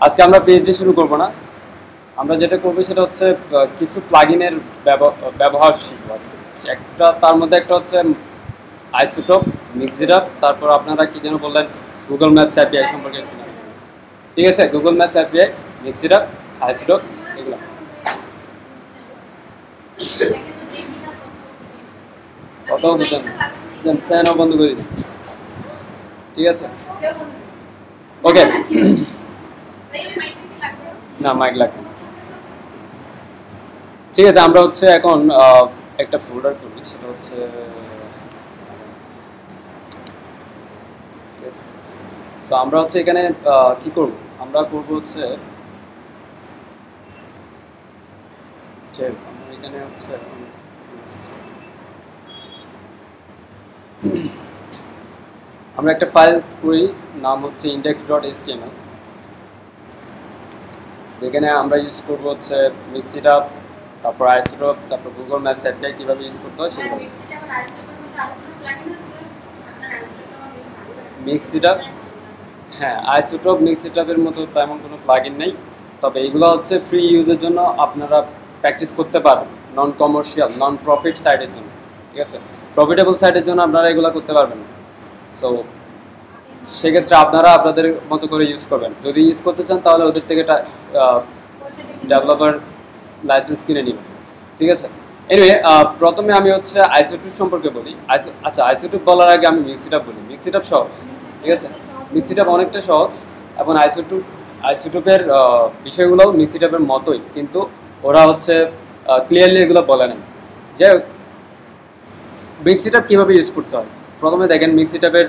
আজকে আমরা পিএইচডি শুরু করব না, আমরা যেটা করবো সেটা হচ্ছে কিছু প্লাগইনের ব্যবহার শিখবো আজকে। একটা তার মধ্যে একটা হচ্ছে আইসোটপ, মিক্সিট, তারপর আপনারা কি যেন বললেন গুগল ম্যাপস অ্যাপিআই সম্পর্কে একটু জানেন। ঠিক আছে, গুগল ম্যাপস অ্যাপিআই, মিক্সিট, আইসোটপ, এগুলো কত বুঝেন, ফ্যানও বন্ধ করে দিন। ঠিক আছে, ওকে। না, মাইক লাগবে না। ঠিক আছে, আমরা হচ্ছে এখন একটা ফোল্ডার করি, সেটা হচ্ছে ঠিক আছে। সো আমরা হচ্ছে এখানে কি করব, আমরা করব হচ্ছে এখানে হচ্ছে আমরা একটা ফাইল করি, নাম হচ্ছে index.html, যেখানে আমরা ইউজ করব হচ্ছে মিক্সিট, তারপর আইসোটপ, তারপর গুগল ম্যাপস অ্যাপিআই কীভাবে ইউজ করতে হয় সেগুলো। মিক্সিট, হ্যাঁ, আইসোটপ মিক্সিটপের মতো তেমন কোনো প্লাগইন নেই, তবে এগুলো হচ্ছে ফ্রি ইউজের জন্য, আপনারা প্র্যাকটিস করতে পারবেন নন কমার্শিয়াল নন প্রফিট সাইডের জন্য। ঠিক আছে, প্রফিটেবল সাইডের জন্য আপনারা এগুলো করতে পারবেন না। সো সেক্ষেত্রে আপনারা আপনাদের মতো করে ইউজ করবেন। যদি ইউজ করতে চান তাহলে ওদের থেকে একটা ডেভেলপার লাইসেন্স কিনে নেবেন। ঠিক আছে, এনিওয়ে প্রথমে আমি হচ্ছে আইসোটপ সম্পর্কে বলি। আচ্ছা, আইসোটপ বলার আগে আমি মিক্সিট বলি। মিক্সিট সহজ, ঠিক আছে, মিক্সিট অনেকটা সহজ, এবং আইসোটপের বিষয়গুলোও মিক্সিটের মতোই, কিন্তু ওরা হচ্ছে ক্লিয়ারলি এগুলো বলে নেন। যাই হোক, মিক্সিট কীভাবে ইউজ করতে হয়, প্রথমে দেখেন মিক্সিটের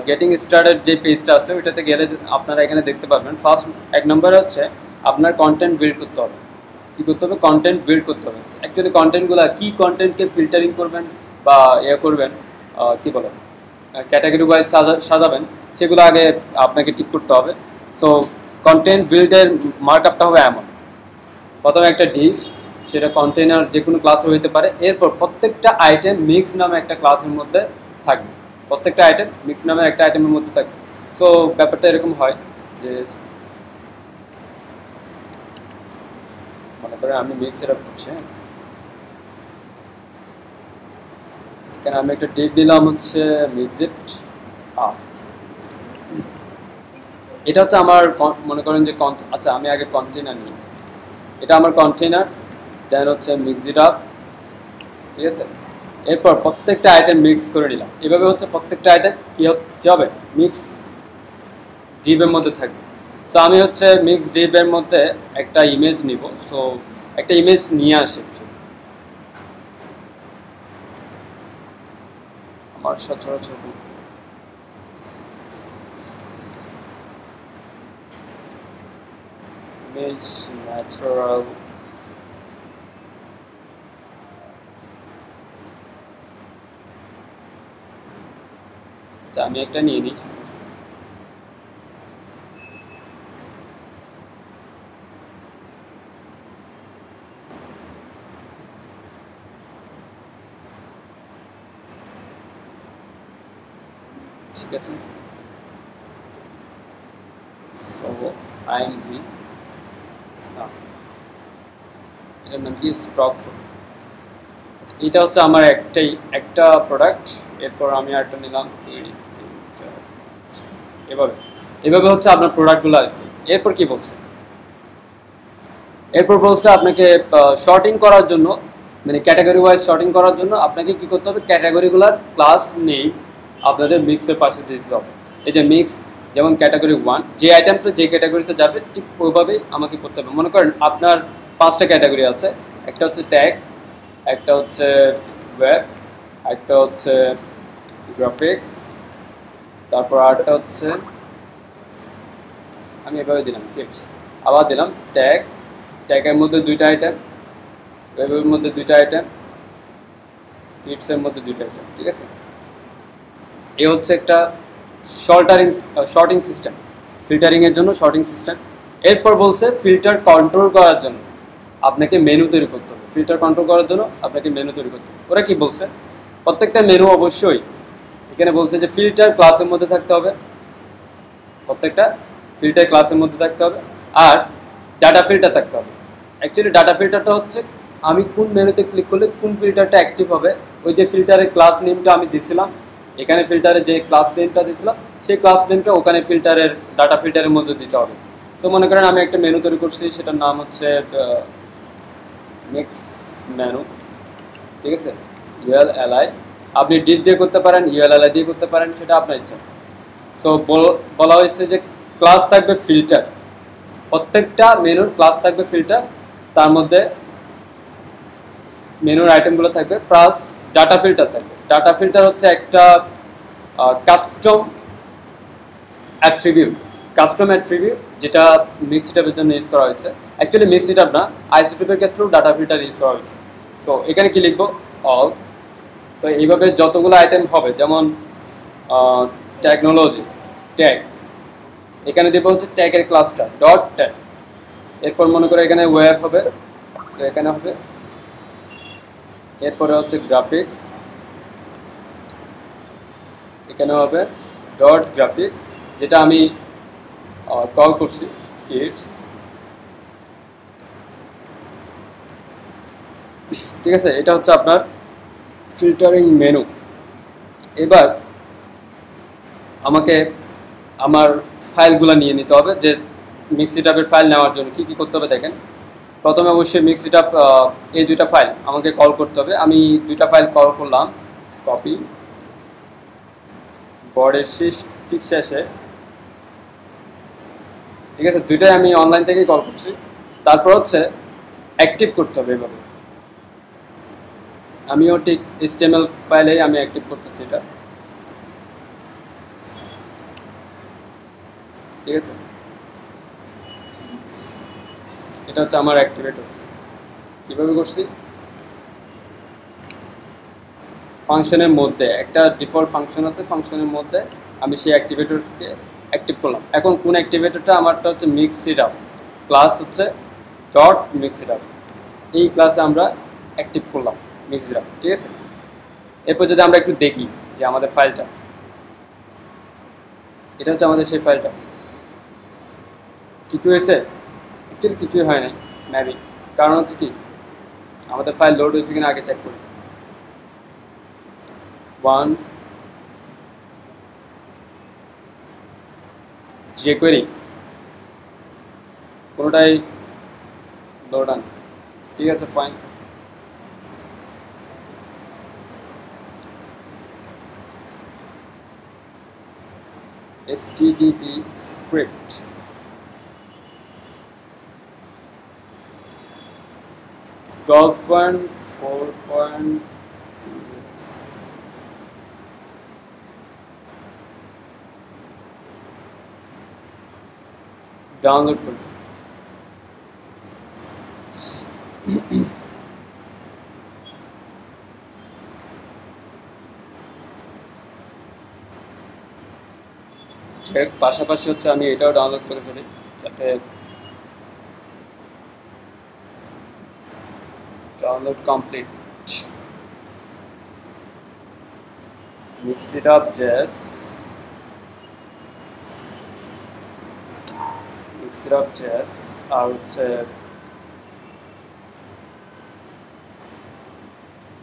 গেটিং স্টার্টেড যে পেজটা আছে ওইটাতে গেলে আপনারা এখানে দেখতে পারবেন। ফার্স্ট এক নম্বরে হচ্ছে আপনার কন্টেন্ট বিল্ড করতে হবে। কী করতে হবে? কন্টেন্ট বিল্ড করতে হবে। অ্যাকচুয়ালি কন্টেন্টগুলো কী কন্টেন্টকে ফিল্টারিং করবেন বা করবেন, কী বলেন, ক্যাটাগরি ওয়াইজ সাজাবেন, সেগুলো আগে আপনাকে ঠিক করতে হবে। সো কন্টেন্ট বিল্ডের মার্কআপটা হবে এমন: প্রথমে একটা ডিভ, সেটা কন্টেনার যে কোনো ক্লাসে হইতে পারে। এরপর প্রত্যেকটা আইটেম মিক্স নামে একটা ক্লাসের মধ্যে থাকবে, প্রত্যেকটা আইটেম মিক্স নামে একটা আইটেমের মধ্যে থাকবে। সো ব্যাপারটা এরকম হয় যে মনে করেন আমি মিক্স সেট আপ করছি, এখানে আমি একটা ডিভ দিলাম হচ্ছে মিক্সিট। এটা হচ্ছে আমার মনে করেন যে আচ্ছা আমি আগে কন্টেনার নিই, এটা আমার কন্টেনার, দেন হচ্ছে মিক্সিট আপ। ঠিক আছে, এরপর প্রত্যেকটা আইটেম মিক্স করে নিলাম। এভাবে হচ্ছে প্রত্যেকটা আইটেম কী হবে, মিক্স ডিভের মধ্যে থাকবে। সো আমি হচ্ছে মিক্স ডিভের মধ্যে একটা ইমেজ নিব। সো একটা ইমেজ নিয়ে আসে আমার সচরাচর ইমেজ ন্যাচারাল, আমি একটা নিয়ে নিই। ঠিক আছে, আইএমজি, এটার নাম কি, স্টক। এটা হচ্ছে আমার একটা প্রোডাক্ট। এরপর আমি আরেকটা নিলাম, এভাবে এভাবে হচ্ছে আপনার প্রোডাক্টগুলো আসবে। এরপর কি বলছে, এরপর বলছে আপনাকে শর্টিং করার জন্য, মানে ক্যাটাগরি ওয়াইজ শর্টিং করার জন্য আপনাকে কী করতে হবে, ক্যাটাগরিগুলার ক্লাস নেই আপনাদের মিক্সের পাশে দিতে হবে। এই যে মিক্স, যেমন ক্যাটাগরি 1, যে আইটেমটা যে ক্যাটাগরিতে যাবে ঠিক ওইভাবেই আমাকে করতে হবে। মনে করেন আপনার 5টা ক্যাটাগরি আছে, একটা হচ্ছে ট্যাগ, একটা হচ্ছে ওয়েব, একটা হচ্ছে গ্রাফিক্স, তারপর আরেকটা হচ্ছে আমি এভাবে দিলাম কিডস, আবার দিলাম ট্যাগ, ট্যাগের মধ্যে 2টা আইটেম, ওয়েবের মধ্যে 2টা আইটেম, কিডসের মধ্যে 2টা আইটেম। ঠিক আছে, এ হচ্ছে একটা শর্টিং সিস্টেম, ফিল্টারিংয়ের জন্য শর্টিং সিস্টেম। এরপর বলছে ফিল্টার কন্ট্রোল করার জন্য আপনাকে মেনু তৈরি করতে হবে। ফিল্টার কন্ট্রোল করার জন্য আপনাকে মেনু তৈরি করতে হবে। ওরা কি বলছে, প্রত্যেকটা মেনু অবশ্যই এখানে বলছে যে ফিল্টার ক্লাসের মধ্যে থাকতে হবে, প্রত্যেকটা ফিল্টার ক্লাসের মধ্যে থাকতে হবে, আর ডাটা ফিল্টার থাকতে হবে। অ্যাকচুয়ালি ডাটা ফিল্টারটা হচ্ছে আমি কোন মেনুতে ক্লিক করলে কোন ফিল্টারটা অ্যাক্টিভ হবে, ওই যে ফিল্টারের ক্লাস নেমটা আমি দিছিলাম, এখানে ফিল্টারে যে ক্লাস নেমটা দিছিলাম সেই ক্লাস নেমটা ওখানে ফিল্টারের ডাটা ফিল্টারের মধ্যে দিতে হবে। তো মনে করেন আমি একটা মেনু তৈরি করছি, সেটার নাম হচ্ছে মিক্স মেনু, ঠিক আছে, ULLI। আপনি ডিপ দিয়ে করতে পারেন, ULLI দিয়ে করতে পারেন, সেটা আপনার ইচ্ছা। সো বলা হয়েছে যে ক্লাস থাকবে ফিল্টার, প্রত্যেকটা মেনুর ক্লাস থাকবে ফিল্টার, তার মধ্যে মেনুর আইটেমগুলো থাকবে, প্লাস ডাটা ফিল্টার থাকবে। ডাটা ফিল্টার হচ্ছে একটা কাস্টম অ্যাট্রিবিউট, যেটা মিক্স সেটআপের জন্য ইউজ করা হয়েছে। অ্যাকচুয়ালি মিক্স সেটআপ না, আইসোটোপের ক্ষেত্রেও ডাটা ফিল্টার ইউজ করা হয়েছে। সো এখানে কি লিখবো, অল। সো এইভাবে যতগুলো আইটেম হবে, যেমন টেকনোলজি, ট্যাগ, এখানে দেবো হচ্ছে ট্যাগের ক্লাসটা ডট ট্যাগ। এরপর মনে করে এখানে ওয়েব হবে, সো এখানে হবে, এরপরে হচ্ছে গ্রাফিক্স, এখানে হবে ডট গ্রাফিক্স, যেটা আমি কল করছি কিডস, ঠিক আছে। এটা হচ্ছে আপনার ফিল্টারিং মেনু। এবার আমাকে আমার ফাইলগুলো নিয়ে নিতে হবে, যে মিক্স সেটআপের ফাইল নেওয়ার জন্য কী কী করতে হবে দেখেন। প্রথমে অবশ্যই মিক্স সেটআপ এই দুইটা ফাইল আমাকে কল করতে হবে। আমি দুইটা ফাইল কল করলাম, কপি, বোর্ডের ঠিক শেষে, ঠিক আছে, দুইটাই আমি অনলাইন থেকেই কল করছি। তারপর হচ্ছে অ্যাক্টিভ করতে হবে। এভাবে আমিও ঠিক HTML ফাইলেই আমি অ্যাক্টিভ করতেছি এটা, ঠিক আছে। এটা হচ্ছে আমার অ্যাক্টিভেটর। কীভাবে করছি, ফাংশনের মধ্যে একটা ডিফল্ট ফাংশন আছে, ফাংশনের মধ্যে আমি সেই অ্যাক্টিভেটরকে অ্যাক্টিভ করলাম। এখন কোন অ্যাক্টিভেটরটা আমারটা হচ্ছে মিক্স সেটআপ, ক্লাস হচ্ছে ডট মিক্স সেটআপ, এই ক্লাসে আমরা অ্যাক্টিভ করলাম মিক্স সেটআপ, ঠিক আছে। এরপর যদি আমরা একটু দেখি যে আমাদের ফাইলটা, এটা হচ্ছে আমাদের সেই ফাইলটা, কিছু হয়েছে, অ্যাকচুয়ালি কিছুই হয় নাই মেবি, কারণ হচ্ছে কি আমাদের ফাইল লোড হয়েছে কিনা আগে চেক করি। 1 jQuery কোনোটাই লোড আন, ঠিক আছে, ফাইন। HTTP script, ডাউনলোড করব। পাশাপাশি হচ্ছে আমি এটাও ডাউনলোড করে ফেলি, যাতে ডাউনলোড কমপ্লিট। মিক্স সেটআপ.js, মিক্স সেটআপ.js, আর হচ্ছে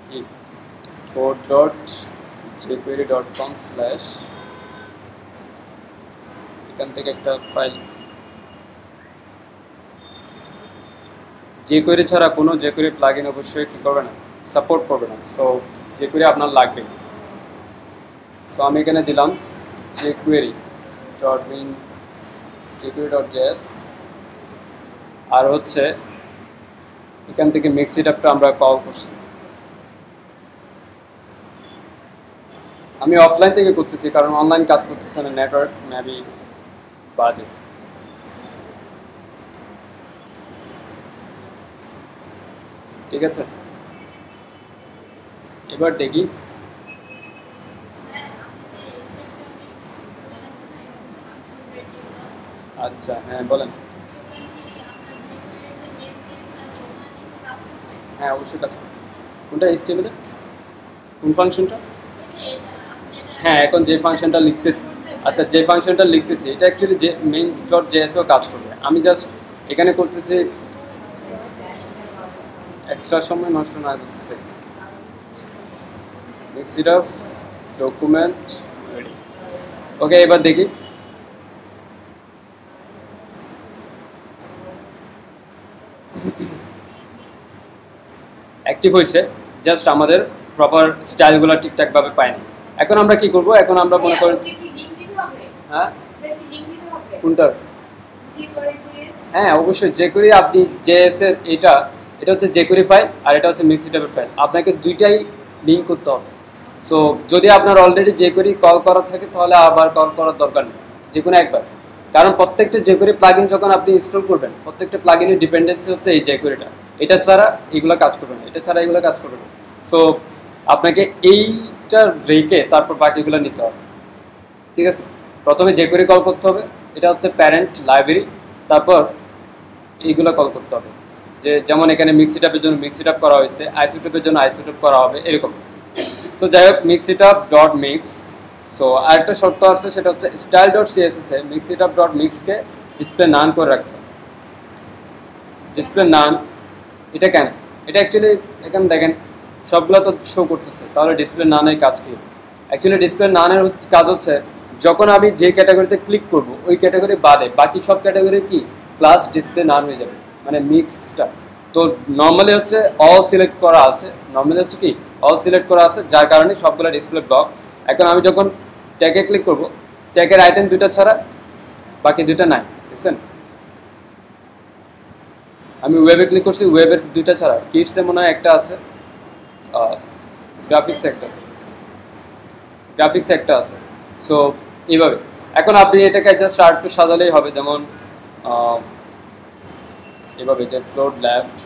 কি code.jquery.com/ এখান থেকে একটা ফাইল। jQuery ছাড়া কোনো jQuery প্লাগইন অবশ্যই কি করবে না, সাপোর্ট করবে না। সো jQuery আপনার লাগবে। সো আমি এখানে দিলাম jQuery.js, আর হচ্ছে এখান থেকে মিক্স সেটআপটা আমরা কল করছি। আমি অফলাইন থেকে করতেছি, কারণ অনলাইন কাজ করতেছে না, নেটওয়ার্ক মেবি বাজে। ঠিক আছে, এবার দেখি। আচ্ছা, হ্যাঁ বলেন। হ্যাঁ অবশ্যই কাজ করবে। কোনটা HTML কোন ফাংশনটা? হ্যাঁ, এখন যে ফাংশনটা লিখতেছি আচ্ছা, যে ফাংশনটা লিখতেছি এটা অ্যাকচুয়ালি যে মেইন ডট জেএসও কাজ করবে। আমি জাস্ট এখানে করতেছি এক্সট্রা সময় নষ্ট না করতেছি। Mix it up document ready. Okay, এবার দেখি অ্যাক্টিভ হয়েছে, জাস্ট আমাদের প্রপার স্টাইলগুলো ঠিকঠাকভাবে পাইনি। এখন আমরা কি করব? এখন আমরা মনে করি হ্যাঁ কোনটার? হ্যাঁ অবশ্যই jQuery। আপনি জেএস এর এটা হচ্ছে jQuery ফাইল আর এটা হচ্ছে মিক্সিটাপের ফাইল, আপনাকে দুইটাই লিঙ্ক করতে হবে। সো যদি আপনার অলরেডি jQuery কল করা থাকে তাহলে আবার কল করার দরকার নেই, যে কোনো একবার। কারণ প্রত্যেকটা jQuery প্লাগইন যখন আপনি ইনস্টল করবেন, প্রত্যেকটা প্লাগইনের ডিপেন্ডেন্সি হচ্ছে এই jQueryটা। এটা ছাড়া এগুলো কাজ করবে না, এটা ছাড়া এগুলো কাজ করবে না। সো আপনাকে এইটা রেখে তারপর বাকিগুলো নিতে হবে, ঠিক আছে? প্রথমে jQuery কল করতে হবে, এটা হচ্ছে প্যারেন্ট লাইব্রেরি। তারপর এইগুলো কল করতে হবে, যে যেমন এখানে মিক্সিটাপের জন্য মিক্সিটাপ করা হয়েছে, আইসোটোপের জন্য আইসোটোপ করা হবে, এরকম। তো যাই হোক, মিক্সিটাপ ডট মিক্স। সো আরেকটা শর্ত আছে, সেটা হচ্ছে স্টাইল ডট সিএসএস এ মিক্সিটাপ ডট মিক্সকে ডিসপ্লে নান করে রাখতে হবে। ডিসপ্লে নান এটা কেন? এটা অ্যাকচুয়ালি এখানে দেখেন সবগুলো তো শো করতেছে, তাহলে ডিসপ্লে নানের কাজ কী? অ্যাকচুয়ালি ডিসপ্লে নানের কাজ হচ্ছে যখন আমি যে ক্যাটাগরিতে ক্লিক করব ওই ক্যাটাগরি বাদে বাকি সব ক্যাটাগরি কি প্লাস ডিসপ্লে নান হয়ে যাবে, মানে মিক্সটা। তো নর্মালি হচ্ছে অল সিলেক্ট করা আছে, নর্মালি হচ্ছে কি অল সিলেক্ট করা আছে, যার কারণে সবগুলো ডিসপ্লে ব্লক। এখন আমি যখন ট্যাগে ক্লিক করব, ট্যাগের আইটেম দুটো ছাড়া বাকি দুটো নাই, দেখছেন? আমি ওয়েবে ক্লিক করছি, ওয়েবের দুইটা ছাড়া কিডসে মনে হয় একটা আছে, গ্রাফিক্স একটা আছে, গ্রাফিক্স একটা আছে। সো এইভাবে এখন আপনি এটাকে জাস্ট আর একটু সাজালেই হবে, যেমন এভাবে যে ফ্লোর লেফট,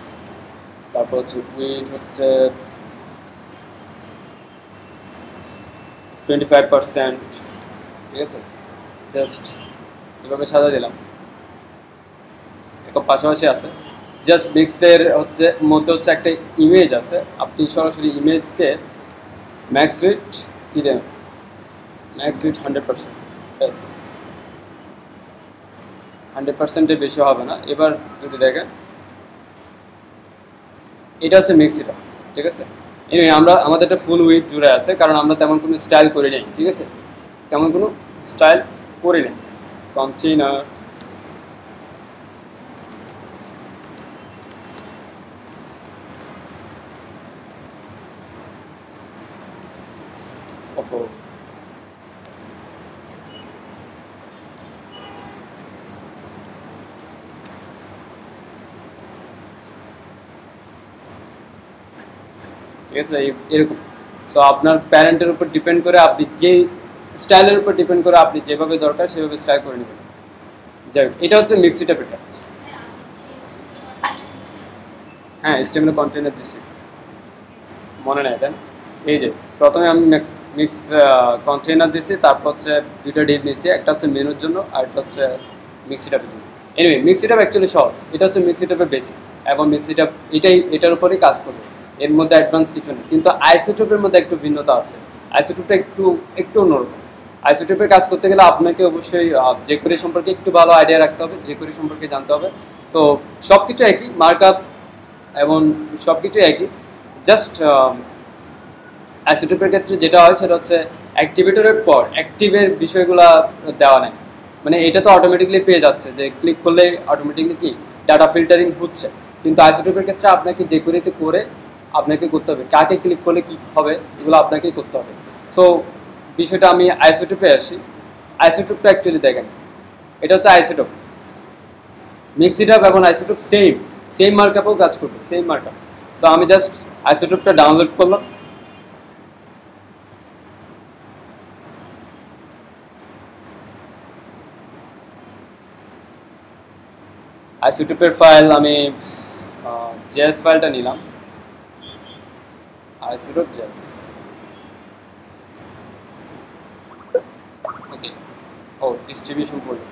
তারপর হচ্ছে উইড হচ্ছে 25%, ঠিক আছে? জাস্ট এভাবে সাজা দিলাম, এখন পাশাপাশি আছে। জাস্ট মিক্সের মধ্যে হচ্ছে একটা ইমেজ আছে, আপনি সরাসরি ইমেজকে ম্যাক্স উইথ কী দেন, ম্যাক্স উইথ 100%, ব্যাস 100%-এর বেশি হবে না। এবার যদি দেখেন এটা হচ্ছে মিক্সিটা, ঠিক আছে? এনিওয়ে আমরা আমাদের একটা ফুল উইথ জুড়ে আছে, কারণ আমরা তেমন কোনো স্টাইল করি নাই, ঠিক আছে? তেমন কোনো স্টাইল করি নাই। কন্টেইনার ওহো, ঠিক আছে? এরকম। সো আপনার প্যারেন্টের উপর ডিপেন্ড করে, আপনি যে স্টাইলের উপর ডিপেন্ড করে আপনি যেভাবে দরকার সেভাবে স্টাইল করে নেবেন। যাই হোক, এটা হচ্ছে মিক্সিটাপের কাজ। হ্যাঁ, HTML কন্টেইনার দিচ্ছি, মনে নেই দেন। এই যে প্রথমে আমি মিক্স কন্টেইনার দিছি, তারপর হচ্ছে দুটো ডিপ নিয়েছি, একটা হচ্ছে মেনুর জন্য আর একটা হচ্ছে মিক্সিটাপের জন্য। এনিওয়ে মিক্সিটাপ অ্যাকচুয়ালি সহজ, এটা হচ্ছে মিক্সিটাপের বেসিক, এবং মিক্সিটাপ এটার উপরেই কাজ করবে, এর মধ্যে অ্যাডভান্স কিছু নেই। কিন্তু আইসোটোপের মধ্যে একটু ভিন্নতা আছে, আইসোটোপটা একটু অন্যরকম। আইসোটোপের কাজ করতে গেলে আপনাকে অবশ্যই jQuery সম্পর্কে একটু ভালো আইডিয়া রাখতে হবে, jQuery সম্পর্কে জানতে হবে। তো সব কিছু একই, মার্কআপ এবং সব কিছু একই, জাস্ট আইসোটোপের ক্ষেত্রে যেটা হয় সেটা হচ্ছে অ্যাক্টিভেটরের পর অ্যাক্টিভের বিষয়গুলো দেওয়া নেই, মানে এটা তো অটোমেটিকলি পেয়ে যাচ্ছে, যে ক্লিক করলে অটোমেটিকলি কি ডাটা ফিল্টারিং হচ্ছে। কিন্তু আইসোটোপের ক্ষেত্রে আপনাকে jQueryতে করে আপনাকে করতে হবে, কাকে ক্লিক করলে কী হবে এগুলো আপনাকেই করতে হবে। সো বিষয়টা আমি আইসোটোপে আসি। আইসোটোপটা অ্যাকচুয়ালি দেখেন, এটা হচ্ছে আইসোটোপ, মিক্সিটাপ এবং আইসোটোপ সেম মার্কআপেও কাজ করবে, সেম মার্কআপ। সো আমি জাস্ট আইসোটোপটা ডাউনলোড করলাম, আইসোটোপের ফাইল আমি জেএস ফাইলটা নিলাম, আইসোটোপ জেএস। ওকে, ও distribution folder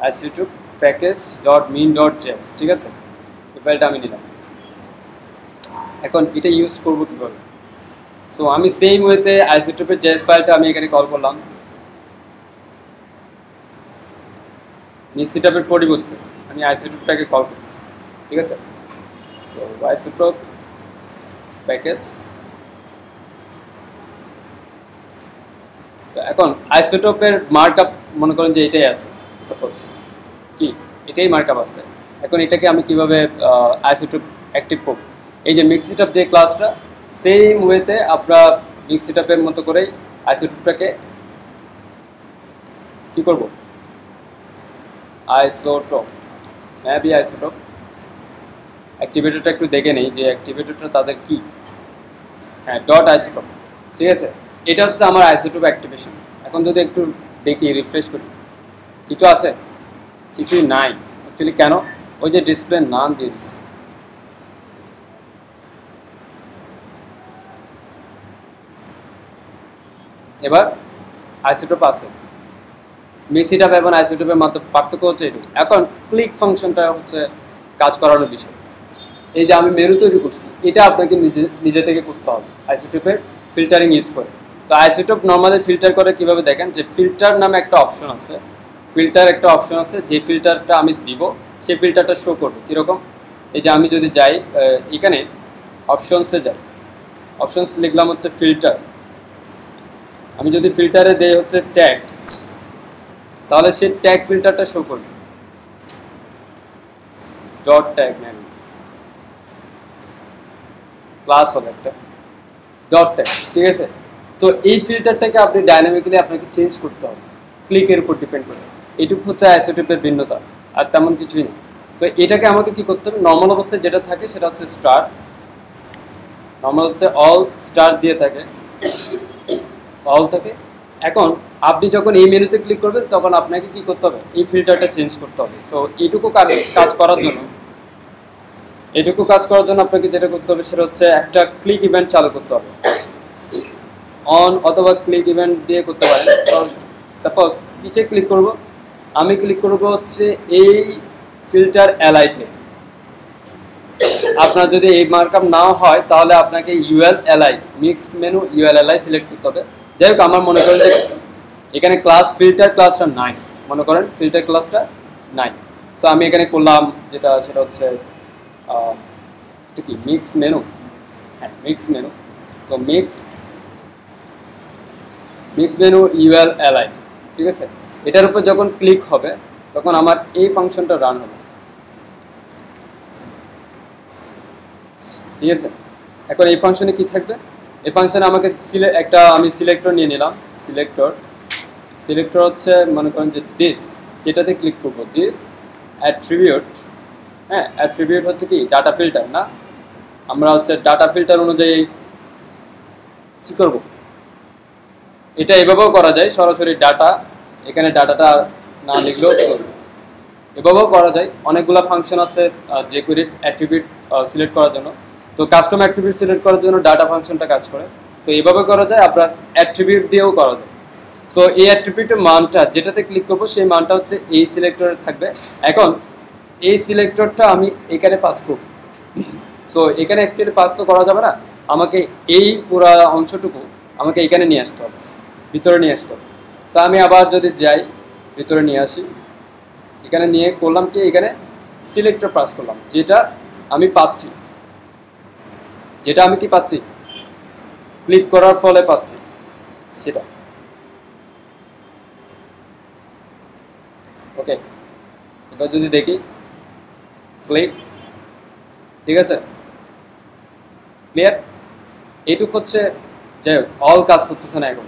isotope package dot min dot JS, ঠিক আছে? এই ফাইলটা আমি নিলাম। এখন এটা ইউজ করবো কীভাবে? সো আমি সেম ওয়েতে আইসোটোপের জেএস ফাইলটা আমি এখানে কল করলাম, মিক্স সেটআপের পরিবর্তে আমি আইসোটোপটাকে কল করছি, ঠিক আছে। তো আইসোটোপ প্যাকেজ, তো এখন আইসোটোপের মার্কআপ মনে করেন যে এটাই আছে, সাপোজ কি এটাই মার্কআপ আছে। এখন এটাকে আমি কিভাবে আইসোটোপ অ্যাক্টিভ করব, এই যে মিক্স সেটআপ যে ক্লাসটা সেম ওয়েতে আমরা মিক্স সেটআপের মতো করেই আইসোটোপটাকে কি করব, আইসোটোপ মেবি আইসোটোপ অ্যাক্টিভেটরটা একটু দেখে নেই যে অ্যাক্টিভেটরটা তাদের কি, হ্যাঁ ডট আইসোটোপ, ঠিক আছে। এটা হচ্ছে আমার আইসোটোপ অ্যাক্টিভেশন। এখন যদি একটু দেখি রিফ্রেশ করি, কিছু আছে, কিছুই নাই অ্যাকচুয়ালি। কেন? ওই যে ডিসপ্লে নাম দিয়ে দিচ্ছে। এবার আইসোটোপ আছে, মিক্স সেটআপ এবং আইসোটোপের মধ্যে পার্থক্য হচ্ছে এটুকু। এখন ক্লিক ফাংশনটা হচ্ছে কাজ করানোর বিষয়। এই যে আমি মেনু তৈরি করছি, এটা আপনাকে নিজে থেকে করতে হবে আইসোটোপের ফিল্টারিং ইউজ করে। তো আইসোটোপ নর্মালি ফিল্টার করে কিভাবে দেখেন, যে ফিল্টার নামে একটা অপশন আছে, ফিল্টার একটা অপশন আছে, যে ফিল্টারটা আমি দিব সেই ফিল্টারটা শো করবে কীরকম। এই যে আমি যদি যাই এখানে অপশনসে যাই, অপশনস লিখলাম হচ্ছে ফিল্টার, আমি যদি ফিল্টারে দেই হচ্ছে ট্যাগ, তাহলে সে ট্যাগ ফিল্টারটা শো করবে, ডট ট্যাগ নেন ক্লাস হবে একটা ডট ট্যাগ, ঠিক আছে। তো এই ফিল্টারটাকে আপনি ডাইনামিক্যালি আপনাকে চেঞ্জ করতে হবে ক্লিকের উপর ডিপেন্ড করে। এইটুকু হচ্ছে আইসোটোপের ভিন্নতা, আর তেমন কিছুই না। সো এটাকে আমাকে কি করতে হবে, নর্মাল অবস্থায় যেটা থাকে সেটা হচ্ছে স্টার, নর্মাল হচ্ছে অল স্টার দিয়ে থাকে, অল থাকে। এখন আপনি যখন এই মেনুতে ক্লিক করবেন তখন আপনাকে কি করতে হবে, এই ফিল্টারটা চেঞ্জ করতে হবে। সো এইটুকু কাজ করার জন্য আপনাকে যেটা করতে হবে সেটা হচ্ছে একটা ক্লিক ইভেন্ট চালু করতে হবে, অন অথবা ক্লিক ইভেন্ট দিয়ে করতে পারেন। সাপোজ কিসে ক্লিক করব, আমি ক্লিক করব হচ্ছে এই ফিল্টার এলআইতে। আপনার যদি এই মার্কআপ নাও হয় তাহলে আপনাকে UL LI mixed menu UL LI select করতে হবে। যাই হোক, আমার মনে করেন যে এখানে ক্লাস ফিল্টার ক্লাসটা নাই, মনে করেন ফিল্টার ক্লাসটা নাই। তো আমি এখানে করলাম সেটা হচ্ছে এটা কি মিক্স মেনু, হ্যাঁ মিক্স মেনু। তো মিক্স মেনু ইউএল এলআই, ঠিক আছে। এটার উপর যখন ক্লিক হবে তখন আমার এই ফাংশনটা রান হবে, ঠিক আছে। এখন এই ফাংশনে কি থাকবে, এই ফাংশনে আমাকে আমি সিলেক্টর নিয়ে নিলাম, সিলেক্টর হচ্ছে মনে করেন যে দিস, যেটাতে ক্লিক করবো দিস অ্যাট্রিবিউট, হ্যাঁ অ্যাট্রিবিউট হচ্ছে কি ডাটা ফিল্টার না, আমরা হচ্ছে ডাটা ফিল্টার অনুযায়ী কি করব, এটা এভাবেও করা যায় সরাসরি ডাটা, এখানে ডাটাটা না লিখলেও চলবে, এভাবেও করা যায়। অনেকগুলো ফাংশন আছে যে করে অ্যাট্রিবিউট সিলেক্ট করার জন্য। তো কাস্টম অ্যাট্রিবিউট সিলেক্ট করার জন্য ডাটা ফাংশনটা কাজ করে। তো এইভাবে করা যায়, আপনার অ্যাট্রিবিউট দিয়েও করা যায়। সো এই অ্যাট্রিবিউটের মানটা যেটাতে ক্লিক করবো সেই মানটা হচ্ছে এই সিলেক্টরে থাকবে। এখন এই সিলেক্টরটা আমি এখানে পাস করব। সো এখানে অ্যাকচুয়ালি পাস তো করা যাবে না, আমাকে এই পুরো অংশটুকু আমাকে এখানে নিয়ে আসতে হবে, ভিতরে নিয়ে আসতে হবে। সো আমি আবার যদি যাই ভিতরে নিয়ে আসি, এখানে নিয়ে করলাম কি, এখানে সিলেক্টর পাস করলাম, যেটা আমি কি পাচ্ছি ক্লিক করার ফলে পাচ্ছি সেটা। ওকে, এবার যদি দেখি ক্লিক, ঠিক আছে ক্লিয়ার। এইটুক হচ্ছে যে অল কাজ করতেছে না। এখন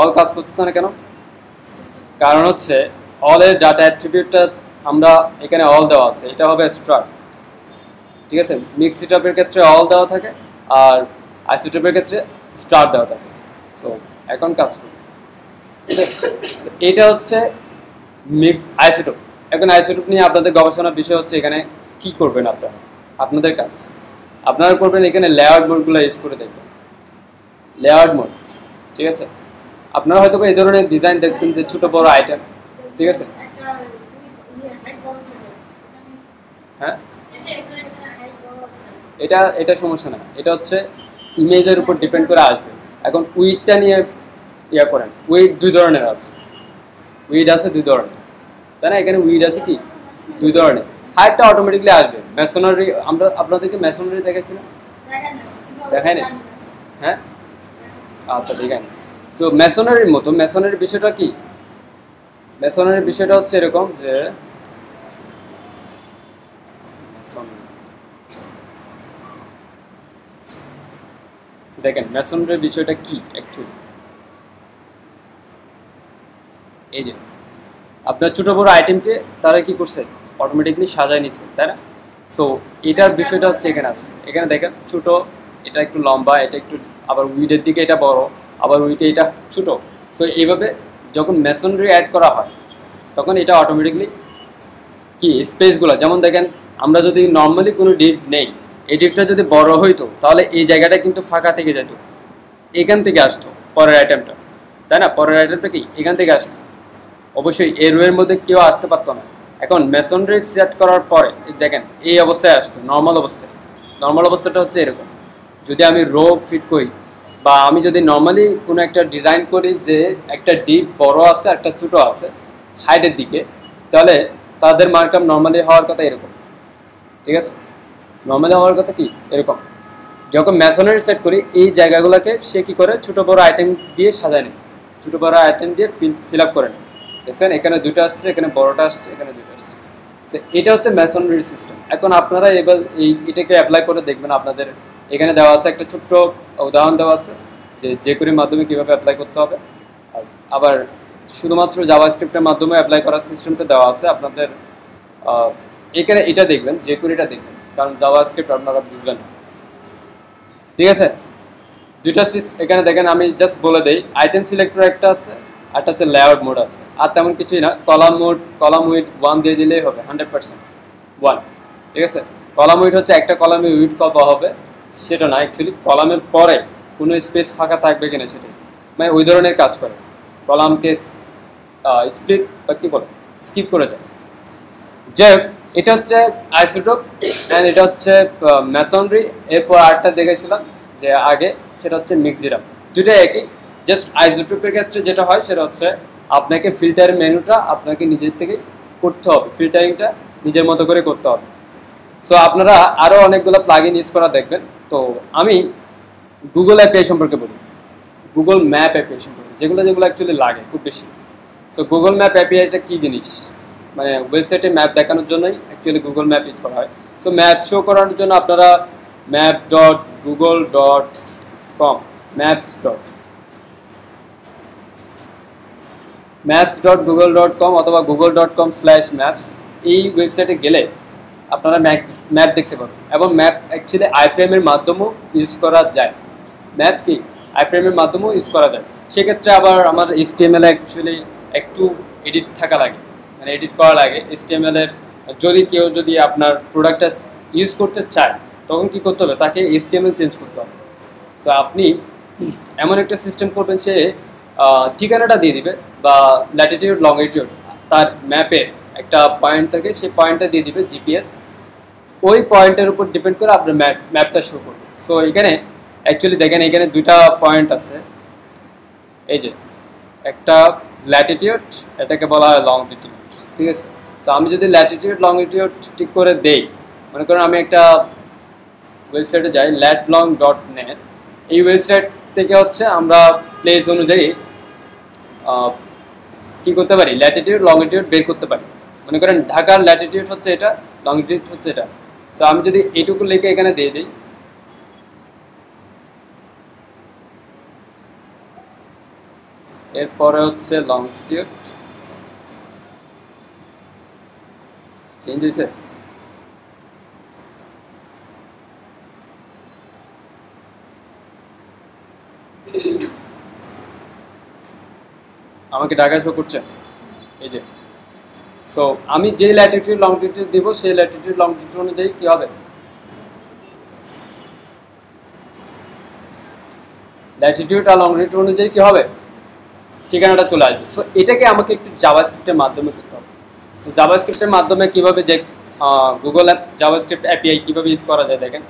অল কাজ করতেছে না কেন, কারণ হচ্ছে অলের ডাটা অ্যাট্রিবিউটটা আমরা এখানে অল দেওয়া আছে, এটা হবে স্টার, ঠিক আছে। মিক্স সেটআপের ক্ষেত্রে অল দেওয়া থাকে আর আইসোটোপের ক্ষেত্রে স্টার দেওয়া থাকে। সো এখন কাজ করবে, এটা হচ্ছে মিক্স আইসোটোপ। এখন আইসোটোপ নিয়ে আপনাদের গবেষণার বিষয় হচ্ছে এখানে কি করবেন আপনাদের কাজ আপনারা করবেন, এখানে লেআউট মোডগুলো ইউজ করে দেখবেন, লেআউট মোড, ঠিক আছে। আপনারা হয়তো এই ধরনের ডিজাইন দেখছেন যে ছোট বড় আইটেম, ঠিক আছে, হ্যাঁ এটা সমস্যা না, এটা হচ্ছে ইমেজের উপর ডিপেন্ড করে আসবে। এখন উইডটা নিয়ে করেন, উইড দুই ধরনের আছে, উইড আছে দুই ধরনের, তাই না? এখানে উইড আছে কি 2 ধরনের। হাইটটা অটোমেটিকলি আসবে। মেসোনারি আমরা আপনাদেরকে মেসোনারি দেখাইছি না? দেখাই না? হ্যাঁ আচ্ছা দেখাই। সো মেসোনারির মতো মেসোনারির বিষয়টা কি? মেসোনারির বিষয়টা হচ্ছে এরকম যে দেখেন মেসোনারির বিষয়টা কি অ্যাকচুয়ালি, এই যে আপনার ছোটো বড়ো আইটেমকে তারা কি করছে অটোমেটিকলি সাজায় নিচ্ছে, তাই না? সো এটার বিষয়টা হচ্ছে এখানে আসছে। এখানে দেখেন ছোটো, এটা একটু লম্বা, এটা একটু আবার উইডের দিকে এটা বড়, আবার উইডে এটা ছোটো। সো এইভাবে যখন মেসোনারি অ্যাড করা হয় তখন এটা অটোমেটিকলি কি স্পেসগুলো, যেমন দেখেন আমরা যদি নর্মালি কোনো ডিপ নেই, এই ডিপটা যদি বড় হইতো তাহলে এই জায়গাটা কিন্তু ফাঁকা থেকে যেত, এখান থেকে আসতো পরের আইটেমটা, তাই না? পরের আইটেমটা কি এখান থেকে আসতো, অবশ্যই এই রোয়ের মধ্যে কেউ আসতে পারতো না। এখন মেসনরি সেট করার পরে দেখেন এই অবস্থায় আসতো, নর্মাল অবস্থায়। নর্মাল অবস্থাটা হচ্ছে এরকম, যদি আমি রো ফিট করি বা আমি যদি নর্মালি কোনো একটা ডিজাইন করি যে একটা ডিপ বড় আছে একটা ছোটো আছে হাইটের দিকে, তাহলে তাদের মার্কআপ নর্মালি হওয়ার কথা এরকম, ঠিক আছে? নর্মালি হওয়ার কথা কি এরকম। যখন মেসোনারি সেট করি এই জায়গাগুলোকে সে কী করে ছোটো বড়ো আইটেম দিয়ে সাজায় নেয়, ছোটো বড়ো আইটেম দিয়ে ফিল আপ করে নেয়। দেখছেন এখানে দুটো আসছে, এখানে বড়টা আসছে, এখানে দুটো আসছে। তো এটা হচ্ছে মেসোনারি সিস্টেম। এখন আপনারা এবার এটাকে অ্যাপ্লাই করে দেখবেন। আপনাদের এখানে দেওয়া আছে একটা ছোট্ট উদাহরণ দেওয়া আছে যে জেকুরির মাধ্যমে কীভাবে অ্যাপ্লাই করতে হবে। আবার শুধুমাত্র জাভাস্ক্রিপ্টের মাধ্যমে অ্যাপ্লাই করার সিস্টেমটা দেওয়া আছে আপনাদের। এখানে এটা দেখবেন, জেকুরিটা দেখবেন, কারণ জাভাস্ক্রিপ্ট আপনারা বুঝবেন না, ঠিক আছে? দুইটা এখানে দেখেন, আমি জাস্ট বলে দেই, আইটেম সিলেক্টর একটা আছে, একটা হচ্ছে লেআউট মোড আছে। আর তেমন কিছুই না, কলাম উইড 1 দিয়ে দিলেই হবে, 100% 1, ঠিক আছে? কলাম উইড হচ্ছে একটা কলামে উইড কত হবে সেটা না, অ্যাকচুয়ালি কলামের পরে কোনো স্পেস ফাঁকা থাকবে কিনা সেটাই, মানে ওই ধরনের কাজ করে। কলামকে স্প্লিট বা কী বলে স্কিপ করে যায়। যাই হোক, এটা হচ্ছে আইসোটোপ অ্যান্ড এটা হচ্ছে মেসনরি। এরপর আরেকটা দেখেছিলাম যে আগে, সেটা হচ্ছে মিক্সিরাম। দুটোই একই, জাস্ট আইসোটোপের ক্ষেত্রে যেটা হয় সেটা হচ্ছে আপনাকে ফিল্টার মেনুটা আপনাকে নিজের থেকে করতে হবে, ফিল্টারিংটা নিজের মতো করে করতে হবে। সো আপনারা আরও অনেকগুলো প্লাগইন ইউজ করা দেখবেন। তো আমি গুগল অ্যাপিআই সম্পর্কে বলি, গুগল ম্যাপ অ্যাপিআই সম্পর্কে, যেগুলো অ্যাকচুয়ালি লাগে খুব বেশি। সো গুগল ম্যাপ অ্যাপিআইটা কী জিনিস, মানে ওয়েবসাইটে ম্যাপ দেখানোর জন্যই অ্যাকচুয়ালি গুগল ম্যাপ ইউজ করা হয়। সো ম্যাপ শো করার জন্য আপনারা map.google.com maps.google.com অথবা google.com/maps এই ওয়েবসাইটে গেলে আপনারা ম্যাপ দেখতে পাবেন। এবং ম্যাপ অ্যাকচুয়ালি আইফ্রেমের মাধ্যমেও ইউজ করা যায়। ম্যাপ কি আইফ্রেমের মাধ্যমেও ইউজ করা যায়। সেক্ষেত্রে আবার আমার HTML অ্যাকচুয়ালি একটু এডিট থাকা লাগে, মানে এডিট করা লাগে HTML-এর। যদি আপনার প্রোডাক্টটা ইউজ করতে চায় তখন কী করতে হবে, তাকে HTML চেঞ্জ করতে হবে। তো আপনি এমন একটা সিস্টেম করবেন, সে ঠিকানাটা দিয়ে দিবে বা ল্যাটিটিউড লংটিটিউড তার ম্যাপের একটা পয়েন্ট থেকে, সেই পয়েন্টটা দিয়ে দিবে জিপিএস। ওই পয়েন্টের উপর ডিপেন্ড করে আপনার ম্যাপটা শো করবে। সো এখানে অ্যাকচুয়ালি দেখেন, এখানে দুইটা পয়েন্ট আছে, এই যে একটা ল্যাটিটিউড, এটাকে বলা হয় লংটিটিউড, ঠিক আছে? তো আমি যদি ল্যাটিটিউড লংটিটিউড ঠিক করে দেই, মনে করেন আমি একটা ওয়েবসাইটে যাই latlong.net, এই ওয়েবসাইট থেকে হচ্ছে আমরা প্লেস অনুযায়ী কী করতে পারি, ল্যাটিটিউড লংটিটিউড বের করতে পারি। মনে করেন ঢাকার ল্যাটিটিউড হচ্ছে এটা, লংটিটিউড হচ্ছে এটা। সো আমি যদি এইটুকু লিখে এখানে দিয়ে দিই, এরপরে হচ্ছে লংটিটিউড চেঞ্জ হয়েছে। আমাকে ঢাকা শো করছে, এই যে। সো আমি যে ল্যাটিটিউড লংটিটিউড দিব, সেই ল্যাটিটিউড লংটিটিউড অনুযায়ী কী হবে, ল্যাটিটিউড আর লংটিটিউড অনুযায়ী কী হবে, ঠিকানাটা চলে আসবে। সো এটাকে আমাকে একটু জাভাস্ক্রিপ্টের মাধ্যমে করতে হবে। তো জাভাস্ক্রিপ্টের মাধ্যমে কীভাবে যে গুগল জাভাস্ক্রিপ্ট এপিআই কীভাবে ইউজ করা যায় দেখেন।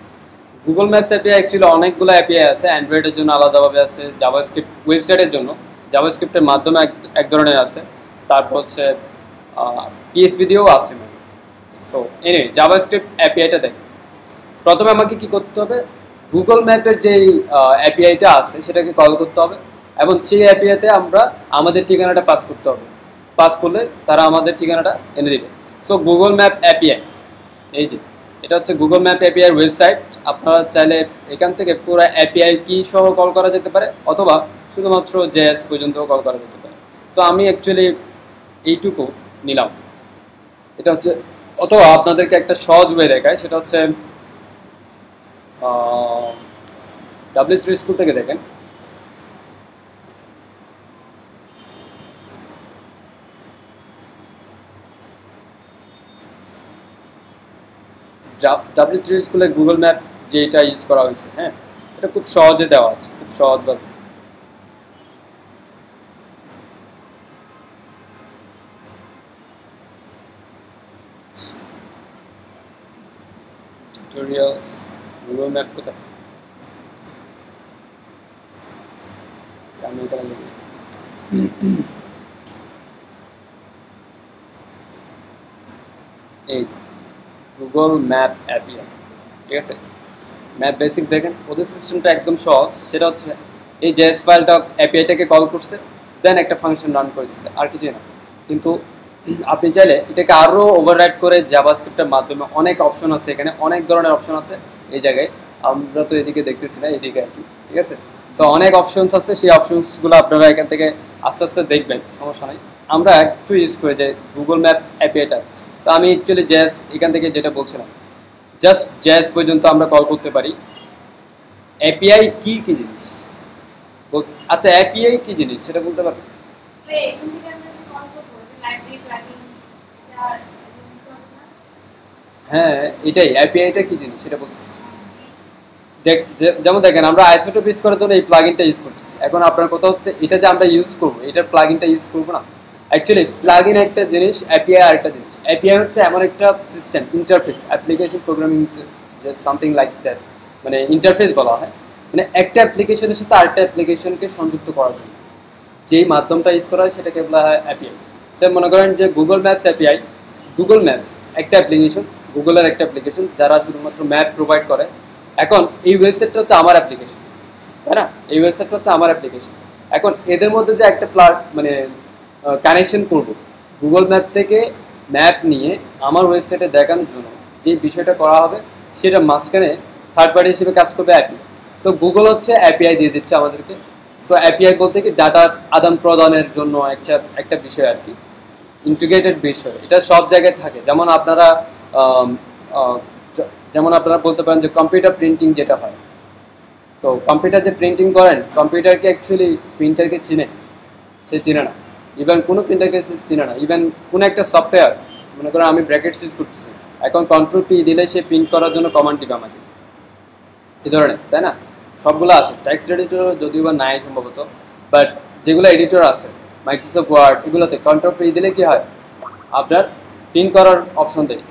গুগল ম্যাপস এপিআই অ্যাকচুয়ালি অনেকগুলো এপিআই আছে, অ্যান্ড্রয়েডের জন্য আলাদাভাবে আছে, জাভাস্ক্রিপ্ট ওয়েবসাইটের জন্য জাভাস্ক্রিপ্টের মাধ্যমে এক ধরনের আছে। তারপর হচ্ছে পিএসপি দিয়েও আছে। সো এনিওয়ে জাভাস্ক্রিপ্ট এপিআইটা দেখেন। প্রথমে আমাকে কি করতে হবে, গুগল ম্যাপের যেই এপিআইটা আছে সেটাকে কল করতে হবে, এবং সেই এপিআইতে আমরা আমাদের ঠিকানাটা পাস করতে হবে। পাস করলে তারা আমাদের ঠিকানাটা এনে দেবে। সো গুগল ম্যাপ এপিআই, এই যে এটা হচ্ছে গুগল ম্যাপ এপিআই ওয়েবসাইট। আপনারা চাইলে এখান থেকে পুরো এপিআই কি সহ কল করা যেতে পারে, অথবা শুধুমাত্র জেএস পর্যন্ত কল করা যেতে পারে। তো আমি অ্যাকচুয়ালি এইটুকু নিলাম। এটা হচ্ছে, অথবা আপনাদেরকে একটা সহজ ওয়ে দেখায়, সেটা হচ্ছে W3 স্কুল থেকে দেখেন। W3 স্কুলে গুগল ম্যাপ যেটা ইউজ করা হয়েছে, হ্যাঁ, এটা খুব সহজে দেওয়া আছে, খুব সহজভাবে। টিউটোরিয়ালস, গুগল ম্যাপ কোথায়, আমি এখানে লিখি। এই গুগল ম্যাপ এপিআই, ঠিক আছে। ম্যাপ বেসিক দেখেন, ওদের সিস্টেমটা একদম সহজ। সেটা হচ্ছে এই জেএস ফাইলটা এপিআইটাকে কল করছে, দেন একটা ফাংশন রান করে দিচ্ছে, আর কিছুই না। কিন্তু আপনি চাইলে এটাকে আরও ওভাররাইড করে জাভাস্ক্রিপ্টের মাধ্যমে, অনেক অপশন আছে এখানে, অনেক ধরনের অপশন আছে এই জায়গায়। আমরা তো এদিকে দেখতেছি না, এদিকে আর কি, ঠিক আছে। সো অনেক অপশনস আছে, সেই অপশনসগুলো আপনারা এখান থেকে আস্তে আস্তে দেখবেন, সমস্যা নেই। আমরা একটু ইউজ করে যাই গুগল ম্যাপস এপিআইটা। তো আমি অ্যাকচুয়ালি জেএস এখান থেকে যেটা বলছিলাম, জাস্ট জেএস পর্যন্ত আমরা কল করতে পারি। এপিআই কি কি জিনিস বলতে, আচ্ছা এপিআই কি জিনিস সেটা বলতে পারবেন? হ্যাঁ, এটাই এপিআইটা কি জিনিস সেটা বলতেছি। যেমন দেখেন, আমরা আইসোটোপ ইউজ করার জন্য এই প্লাগইনটা ইউজ করতেছি। এখন আপনার কথা হচ্ছে এটা যে আমরা ইউজ করবো, এটার প্লাগইনটা ইউজ করবো না। অ্যাকচুয়ালি প্লাগইন একটা জিনিস, এপিআই আরেকটা জিনিস। এপিআই হচ্ছে এমন একটা সিস্টেম, ইন্টারফেস, অ্যাপ্লিকেশন প্রোগ্রামিং, যে সামথিং লাইক দ্যাট, মানে ইন্টারফেস বলা হয়। মানে একটা অ্যাপ্লিকেশনের সাথে আরেকটা অ্যাপ্লিকেশনকে সংযুক্ত করার জন্য যেই মাধ্যমটা ইউজ করা হয় সেটাকে বলা হয় এপিআই। স্যার মনে করেন যে Google maps API, Google maps একটা অ্যাপ্লিকেশন, গুগলের একটা অ্যাপ্লিকেশন যারা শুধুমাত্র ম্যাপ প্রোভাইড করে। এখন এই ওয়েবসাইটটা হচ্ছে আমার অ্যাপ্লিকেশন, তাই না? এই ওয়েবসাইটটা হচ্ছে আমার অ্যাপ্লিকেশন। এখন এদের মধ্যে যে একটা মানে কানেকশন করব, গুগল ম্যাপ থেকে ম্যাপ নিয়ে আমার ওয়েবসাইটে দেখানোর জন্য যে বিষয়টা করা হবে, সেটা মাঝখানে থার্ড পার্টি হিসেবে কাজ করবে এপিআই। তো গুগল হচ্ছে এপিআই দিয়ে দিচ্ছে আমাদেরকে। সো এপিআই বলতে কি, ডাটা আদান প্রদানের জন্য একটা বিষয় আর কি, ইন্টিগ্রেটেড বিষয়। এটা সব জায়গায় থাকে। যেমন আপনারা বলতে পারেন যে কম্পিউটার প্রিন্টিং যেটা হয়, তো কম্পিউটার যে প্রিন্টিং করেন, কম্পিউটারকে অ্যাকচুয়ালি প্রিন্টারকে চিনে? সে চিনে না। ইভেন কোনো প্রিন্টারকে সে চিনে না। ইভেন কোনো একটা সফটওয়্যার, মনে করেন আমি ব্র্যাকেট ইউজ করতেছি, এখন কন্ট্রোল পি দিলে সে প্রিন্ট করার জন্য কমান্ড দিবে আমাকে, এই ধরনের, তাই না? সবগুলো আছে। টেক্সট এডিটর যদিও বা নাই সম্ভবত, বাট যেগুলো এডিটর আছে মাইক্রোসফট ওয়ার্ড, এগুলোতে কন্ট্রোল পি দিলে কী হয়, আপনার প্রিন্ট করার অপশন দেয়।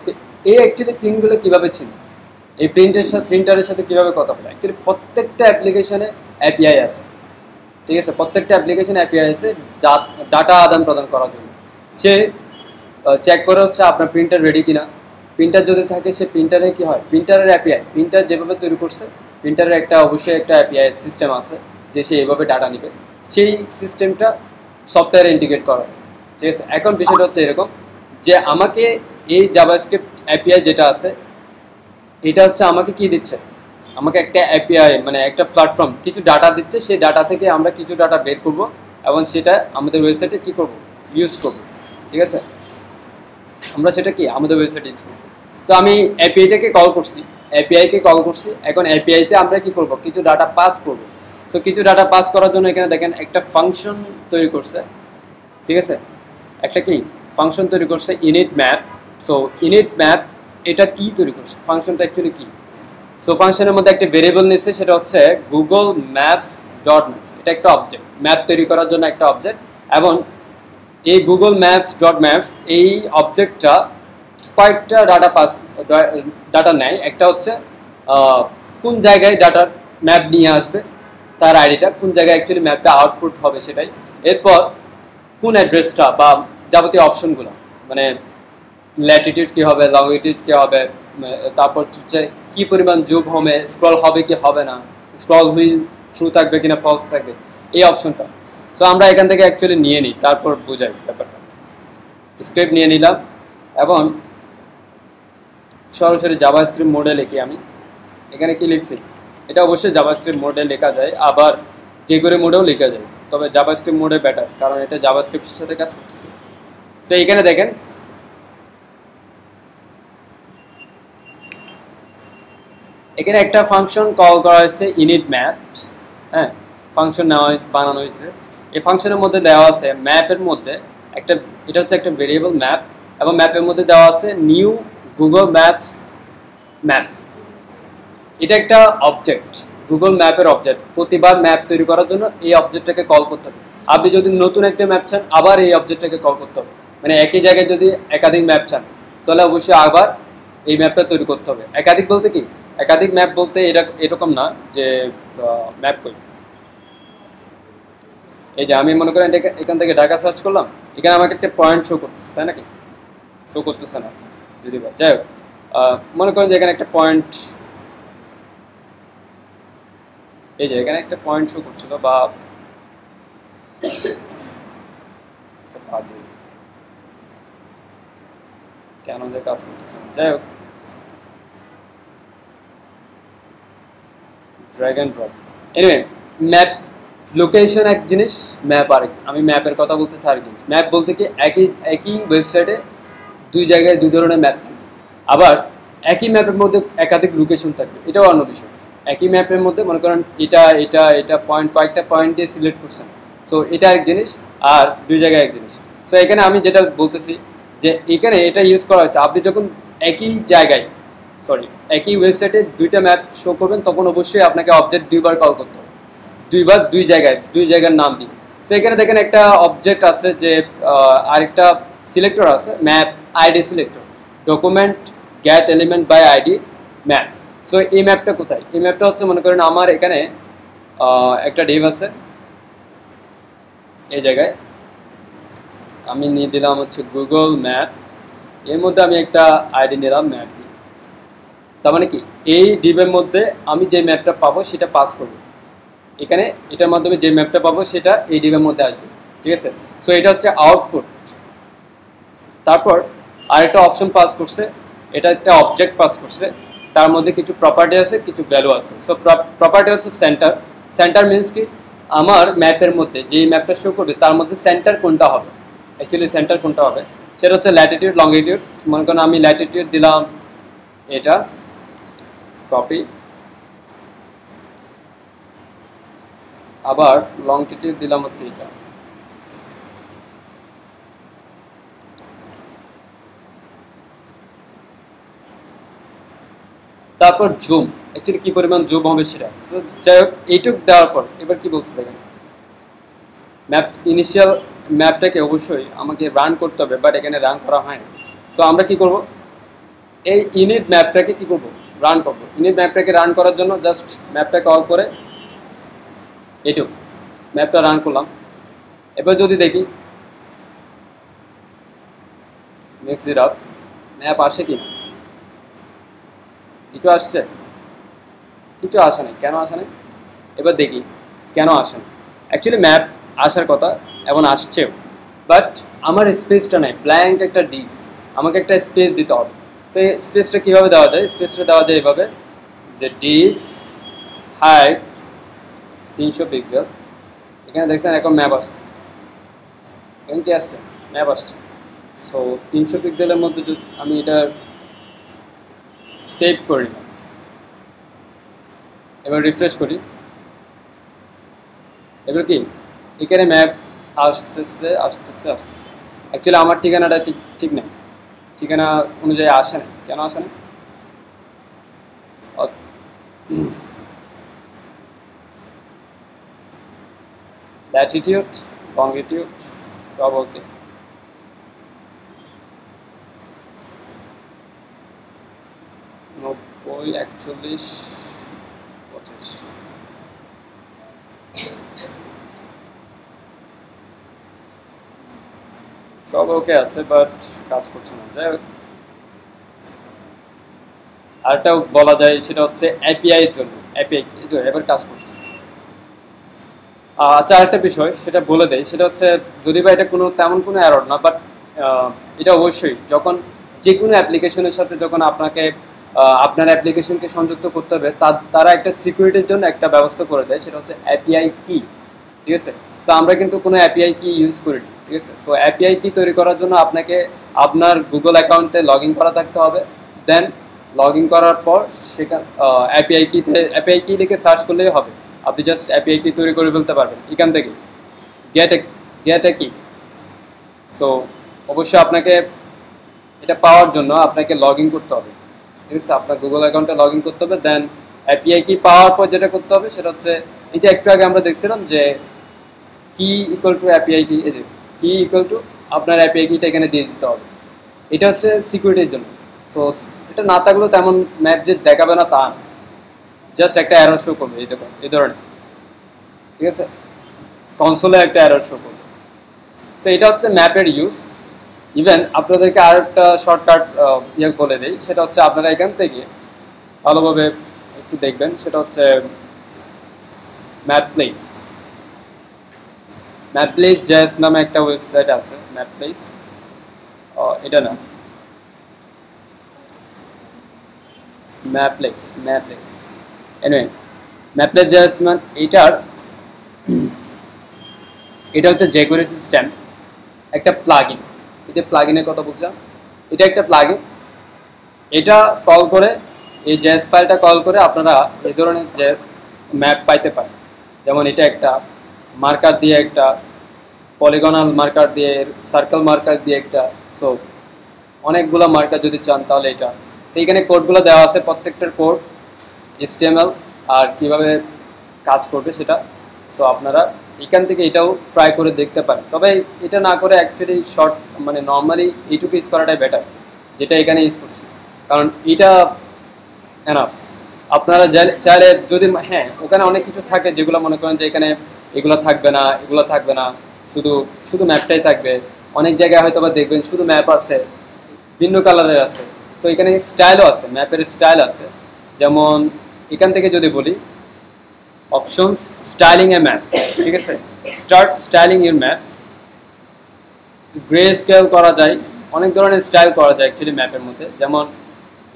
এই অ্যাকচুয়ালি প্রিন্টগুলো কীভাবে ছিল, এই প্রিন্টারের সাথে কীভাবে কথা বলে, অ্যাকচুয়ালি প্রত্যেকটা অ্যাপ্লিকেশনে এপিআই আছে, ঠিক আছে। প্রত্যেকটা অ্যাপ্লিকেশনে এপিআই আছে ডাটা আদান প্রদান করার জন্য। সে চেক করে হচ্ছে আপনার প্রিন্টার রেডি কিনা। প্রিন্টার যদি থাকে, সে প্রিন্টারে কী হয়, প্রিন্টারের এপিআই, প্রিন্টার যেভাবে তৈরি করছে, প্রিন্টারের অবশ্যই একটা এপিআই সিস্টেম আছে, যে সে এভাবে ডাটা নেবে। সেই সিস্টেমটা সফটওয়্যারে ইন্টিগ্রেট করা থাকে, ঠিক আছে। এখন বিষয়টা হচ্ছে এরকম যে আমাকে এই জাভাস্ক্রিপ্ট এপিআই যেটা আছে, এটা হচ্ছে আমাকে কি দিচ্ছে, আমাকে একটা এপিআই মানে একটা প্ল্যাটফর্ম কিছু ডাটা দিচ্ছে। সেই ডাটা থেকে আমরা কিছু ডাটা বের করব এবং সেটা আমাদের ওয়েবসাইটে কী করব, ইউজ করব, ঠিক আছে। আমরা সেটা কি আমাদের ওয়েবসাইটে ইউজ করব। তো আমি এপিআইটাকে কল করছি, এপিআইকে কল করছি। এখন এপিআইতে আমরা কি করব, কিছু ডাটা পাস করব। তো কিছু ডাটা পাস করার জন্য এখানে দেখেন একটা ফাংশন তৈরি করছে, ঠিক আছে। একটা কি ফাংশন তৈরি করছে, init map. So init map এটা কি তৈরি করছে, ফাংশনটা অ্যাকচুয়ালি কি। সো ফাংশনের মধ্যে একটা ভেরিয়েবল নিচ্ছে, সেটা হচ্ছে গুগল ম্যাপস ডট ম্যাপস। এটা একটা অবজেক্ট, ম্যাপ তৈরি করার জন্য একটা অবজেক্ট। এবং এই গুগল ম্যাপস ডট ম্যাপস এই অবজেক্টটা কয়েকটা ডাটা নেয়। একটা হচ্ছে কোন জায়গায় ডাটার ম্যাপ নিয়ে আসবে, তার আইডিটা, কোন জায়গায় অ্যাকচুয়ালি ম্যাপটা আউটপুট হবে সেটাই। এরপর কোন অ্যাড্রেসটা বা যাবতীয় অপশনগুলো, মানে ল্যাটিটিউড কী হবে, লংটিটিউড কী হবে, তারপর হচ্ছে কী পরিমাণ জুম হবে, স্ক্রল হবে কি হবে না, স্ক্রল হুইল ট্রু থাকবে কিনা ফলস থাকবে, এই অপশনটা। সো আমরা এখান থেকে অ্যাকচুয়ালি নিয়ে নিই, তারপর বোঝাই ব্যাপারটা। স্ক্রিপ্ট নিয়ে নিলাম এবং সরাসরি জাভাস্ক্রিপ্ট মোডে লিখি আমি। এখানে কি লিখছি, এটা অবশ্যই জাভাস্ক্রিপ্ট মোডে লেখা যায়, আবার jQuery মোডেও লেখা যায়, তবে জাভাস্ক্রিপ্ট মোডে বেটার, কারণ এটা জাভাস্ক্রিপ্টের সাথে কাজ করছে। সো এখানে দেখেন এখানে একটা ফাংশন কল করা হয়েছে ইনিট ম্যাপ। হ্যাঁ, ফাংশন নেওয়া হয়েছে, বানানো হয়েছে। এই ফাংশনের মধ্যে দেওয়া আছে ম্যাপের মধ্যে একটা, এটা হচ্ছে একটা ভেরিয়েবল ম্যাপ, এবং ম্যাপের মধ্যে দেওয়া আছে নিউ গুগল ম্যাপস ম্যাপ। এটা একটা অবজেক্ট, গুগল ম্যাপের অবজেক্ট। প্রতিবার ম্যাপ তৈরি করার জন্য এই অবজেক্টটাকে কল করতে হবে। আপনি যদি নতুন একটা ম্যাপ চান, আবার এই অবজেক্টটাকে কল করতে হবে। মানে একই জায়গায় যদি একাধিক ম্যাপ চান, তাহলে অবশ্যই আবার এই ম্যাপটা তৈরি করতে হবে। একাধিক বলতে কি, একাধিক ম্যাপ বলতে এরকম না যে ম্যাপ কই, এই যে আমি মনে করেন এখান থেকে ঢাকা সার্চ করলাম, এখানে আমাকে একটা পয়েন্ট শো করতেছে, তাই নাকি? শো করতেছে না যদি বা, যাই হোক, মনে করেন যে এখানে একটা পয়েন্ট, এই যে এখানে একটা পয়েন্ট শো করছিল, বা কেন যে কাজ করতেছে না, যাই হোক, drag and drop. Anyway, map location এক জিনিস, ম্যাপ আরেক। আমি ম্যাপের কথা বলতেছি আরেক জিনিস। ম্যাপ বলতে কি, একই ওয়েবসাইটে দুই জায়গায় দুই ধরনের ম্যাপ থাকবে, আবার একই ম্যাপের মধ্যে একাধিক লোকেশন থাকবে, এটাও অন্য বিষয়। একই ম্যাপের মধ্যে মনে করেন এটা পয়েন্ট, কয়েকটা পয়েন্ট দিয়ে সিলেক্ট করছেন, সো এটা এক জিনিস, আর দুই জায়গায় এক জিনিস। সো এখানে আমি যেটা বলতেছি যে এখানে এটা ইউজ করা হয়েছে, আপনি যখন একই জায়গায়, একই ওয়েবসাইটে দুইটা ম্যাপ শো করবেন, তখন অবশ্যই আপনাকে অবজেক্ট দুইবার কল করতে হবে, দুইবার দুই জায়গার নাম দিয়ে। তো এখানে দেখেন একটা অবজেক্ট আছে, যে আরেকটা সিলেক্টর আছে, map ID selector, document get element by ID map. So এই ম্যাপটা কোথায়? এই ম্যাপটা হচ্ছে মনে করেন আমার এখানে একটা ডিভ আছে, এই জায়গায় আমি নিয়ে দিলাম হচ্ছে গুগল ম্যাপ, এর মধ্যে আমি একটা আইডি নিলাম ম্যাপ। তার মানে কি, এই ডিভের মধ্যে আমি যে ম্যাপটা পাবো সেটা পাস করবো, এখানে এটার মাধ্যমে যে ম্যাপটা পাবো সেটা এই ডিভের মধ্যে আসবে, ঠিক আছে? সো এটা হচ্ছে আউটপুট। তারপর আরেকটা অপশন পাস করছে, এটা একটা অবজেক্ট পাস করছে, তার মধ্যে কিছু প্রপার্টি আছে, কিছু ভ্যালু আছে। সো প্রপার্টি হচ্ছে সেন্টার। সেন্টার মিনস কি, আমার ম্যাপের মধ্যে যেই ম্যাপটা শো করবে তার মধ্যে সেন্টার কোনটা হবে, অ্যাকচুয়ালি সেন্টার কোনটা হবে সেটা হচ্ছে ল্যাটিটিউড লংগিটিউড। মনে করেন আমি ল্যাটিটিউড দিলাম এটা, কপি, আবার লংটিটিউড দিলাম হচ্ছে এটা। তারপর জুম, অ্যাকচুয়ালি কি পরিমাণ জুম হবে সেটা। যাই হোক, এইটুক দেওয়ার পর এবার কি বলছে দেখেন, ম্যাপ ইনিশিয়াল ম্যাপটাকে অবশ্যই আমাকে রান করতে হবে, বাট এখানে রান করা হয় না। সো আমরা কি করব, এই ইনিট ম্যাপটাকে কি করব, রান করব। ইনিট ম্যাপটাকে রান করার জন্য জাস্ট ম্যাপটাকে অল করে এইটুক ম্যাপটা রান করলাম। এবার যদি দেখি মিক্স ইট আপ, ম্যাপ আসে কি না, কিছু আসছে, কিছু আসে না। কেন আসে না? এবার দেখি কেন আসে না। অ্যাকচুয়ালি ম্যাপ আসার কথা এবং আসছেও, বাট আমার স্পেসটা নেই, ব্ল্যাঙ্ক একটা ডিস্ক, আমাকে একটা স্পেস দিতে হবে। তো এই স্পেসটা কীভাবে দেওয়া যায়? স্পেসটা দেওয়া যায় এভাবে, যে ডিভ হাইট 300 পিক্সেল। এখানে দেখছেন এখন ম্যাপ আসছে, এখন কি আসছে, ম্যাপ আসছে। সো 300 পিক্সেলের মধ্যে যদি আমি এটা সেভ করি না, এবার রিফ্রেশ করি, এবার কি এখানে ম্যাপ আসতেছে আসতেছে আসতেছে। অ্যাকচুয়ালি আমার ঠিকানাটা ঠিক নেই, ঠিকানা অনুযায়ী আসে না। কেন আসে না? ল্যাটিটিউড লংগিটিউড সব ওকে, 90 41 25। সব ওকে আছে, বাট কাজ করছে না। যাই হোক, আরেকটাও বলা যায় সেটা হচ্ছে এপিআই এর জন্য। এপিআই এবার কাজ করছে। আচ্ছা, আরেকটা বিষয় সেটা বলে দেয়, সেটা হচ্ছে যদি বা এটা কোনো তেমন কোনো এরর না, বাট এটা অবশ্যই যখন যে কোনো অ্যাপ্লিকেশনের সাথে যখন আপনাকে আপনার অ্যাপ্লিকেশনকে সংযুক্ত করতে হবে, তারা একটা সিকিউরিটির জন্য একটা ব্যবস্থা করে দেয়, সেটা হচ্ছে এপিআই কি। ঠিক আছে, তো আমরা কিন্তু কোনো এপিআই কি ইউজ করি না। ঠিক আছে, সো এপিআই কি তৈরি করার জন্য আপনাকে আপনার গুগল অ্যাকাউন্টে লগ ইন করা থাকতে হবে। দেন লগ ইন করার পর সেখানে এপিআই কি লিখে সার্চ করলেই হবে, আপনি জাস্ট এপিআই কি তৈরি করে ফেলতে পারবেন এখান থেকে। গেট এ কি। সো অবশ্যই আপনাকে এটা পাওয়ার জন্য আপনাকে লগ ইন করতে হবে। ঠিক আছে, আপনার গুগল অ্যাকাউন্টে লগ ইন করতে হবে। দেন এপিআই কি পাওয়ার পর যেটা করতে হবে সেটা হচ্ছে, এই যে একটু আগে আমরা দেখছিলাম যে কি ইকুয়াল টু এপিআই কি, এই যে কি ইকুয়াল টু আপনার এপিআই কিটা এখানে দিয়ে দিতে হবে। এটা হচ্ছে সিকিউরিটির জন্য। সো এটা না থাকলেও তেমন ম্যাপ যে দেখাবে না তা, জাস্ট একটা এরর শো করবে, এই দেখুন এই ধরনের। ঠিক আছে, কনসোলে একটা এরর শো করবে। সো এটা হচ্ছে ম্যাপের ইউজ। ইভেন আপনাদেরকে আর একটা শর্টকাট বলে দিই, সেটা হচ্ছে আপনারা এখান থেকে ভালোভাবে একটু দেখবেন, সেটা হচ্ছে ম্যাপ প্লেস। ম্যাপ প্লেস জেস নামে একটা ওয়েবসাইট আছে, ম্যাপ প্লেস। এটা না, ম্যাপলেস এনিওয়ে, ম্যাপলেস জেস মানে এটা হচ্ছে জেকুয়ারি সিস্টেম একটা প্লাগইন। এই যে প্লাগইনের কথা বলছিলাম, এটা একটা প্লাগইন। এটা কল করে, এই জেএস ফাইলটা কল করে আপনারা এই ধরনের যে ম্যাপ পাইতে পারেন। যেমন এটা একটা মার্কার দিয়ে, একটা পলিগনাল মার্কার দিয়ে, সার্কেল মার্কার দিয়ে একটা। সো অনেকগুলো মার্কার যদি চান তাহলে এটা। সেইখানে কোডগুলো দেওয়া আছে, প্রত্যেকটার কোড HTML আর কিভাবে কাজ করবে সেটা। সো আপনারা এখান থেকে এটাও ট্রাই করে দেখতে পারেন। তবে এটা না করে অ্যাকচুয়ালি শর্ট মানে নর্মালি এইটুকু ইউজ করাটাই বেটার, যেটা এখানে ইউজ করছি, কারণ এটা এনাফ। আপনারা চাইলে যদি, হ্যাঁ ওখানে অনেক কিছু থাকে যেগুলো মনে করেন যে এখানে এগুলো থাকবে না, এগুলো থাকবে না, শুধু শুধু ম্যাপটাই থাকবে। অনেক জায়গায় হয়তো বা দেখবেন শুধু ম্যাপ আছে, ভিন্ন কালারের আছে। সো এখানে স্টাইলও আছে, ম্যাপের স্টাইল আছে। যেমন এখান থেকে যদি বলি অপশনস, স্টাইলিং এ ম্যাপ। ঠিক আছে, start styling your map. Grey scale করা যায়, অনেক ধরনের স্টাইল করা যায় অ্যাকচুয়ালি ম্যাপের মধ্যে। যেমন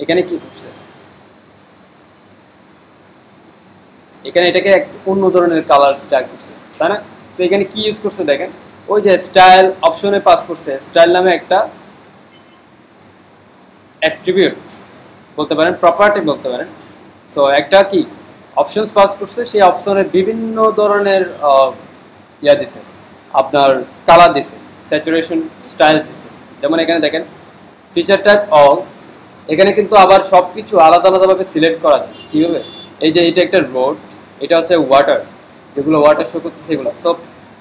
এখানে কি করছে, এখানে এটাকে একটু অন্য ধরনের কালার স্টাইল করছে, তাই না? তো এখানে কি ইউজ করছে দেখেন, ওই যে স্টাইল অপশনে পাস করছে, স্টাইল নামে একটা অ্যাট্রিবিউট বলতে পারেন, প্রপার্টি বলতে পারেন। সো একটা কি অপশনস পাস করছে, সেই অপশনের বিভিন্ন ধরনের দিছে, আপনার কালার দিছে, স্যাচুরেশন স্টাইলস দিছে। যেমন এখানে দেখেন ফিচার টাইপ অল, এখানে কিন্তু আবার সব কিছু আলাদা আলাদাভাবে সিলেক্ট করা যায়। কীভাবে, এই যে এটা একটা রোড, এটা হচ্ছে ওয়াটার, যেগুলো ওয়াটার শো করছে সেগুলো সব,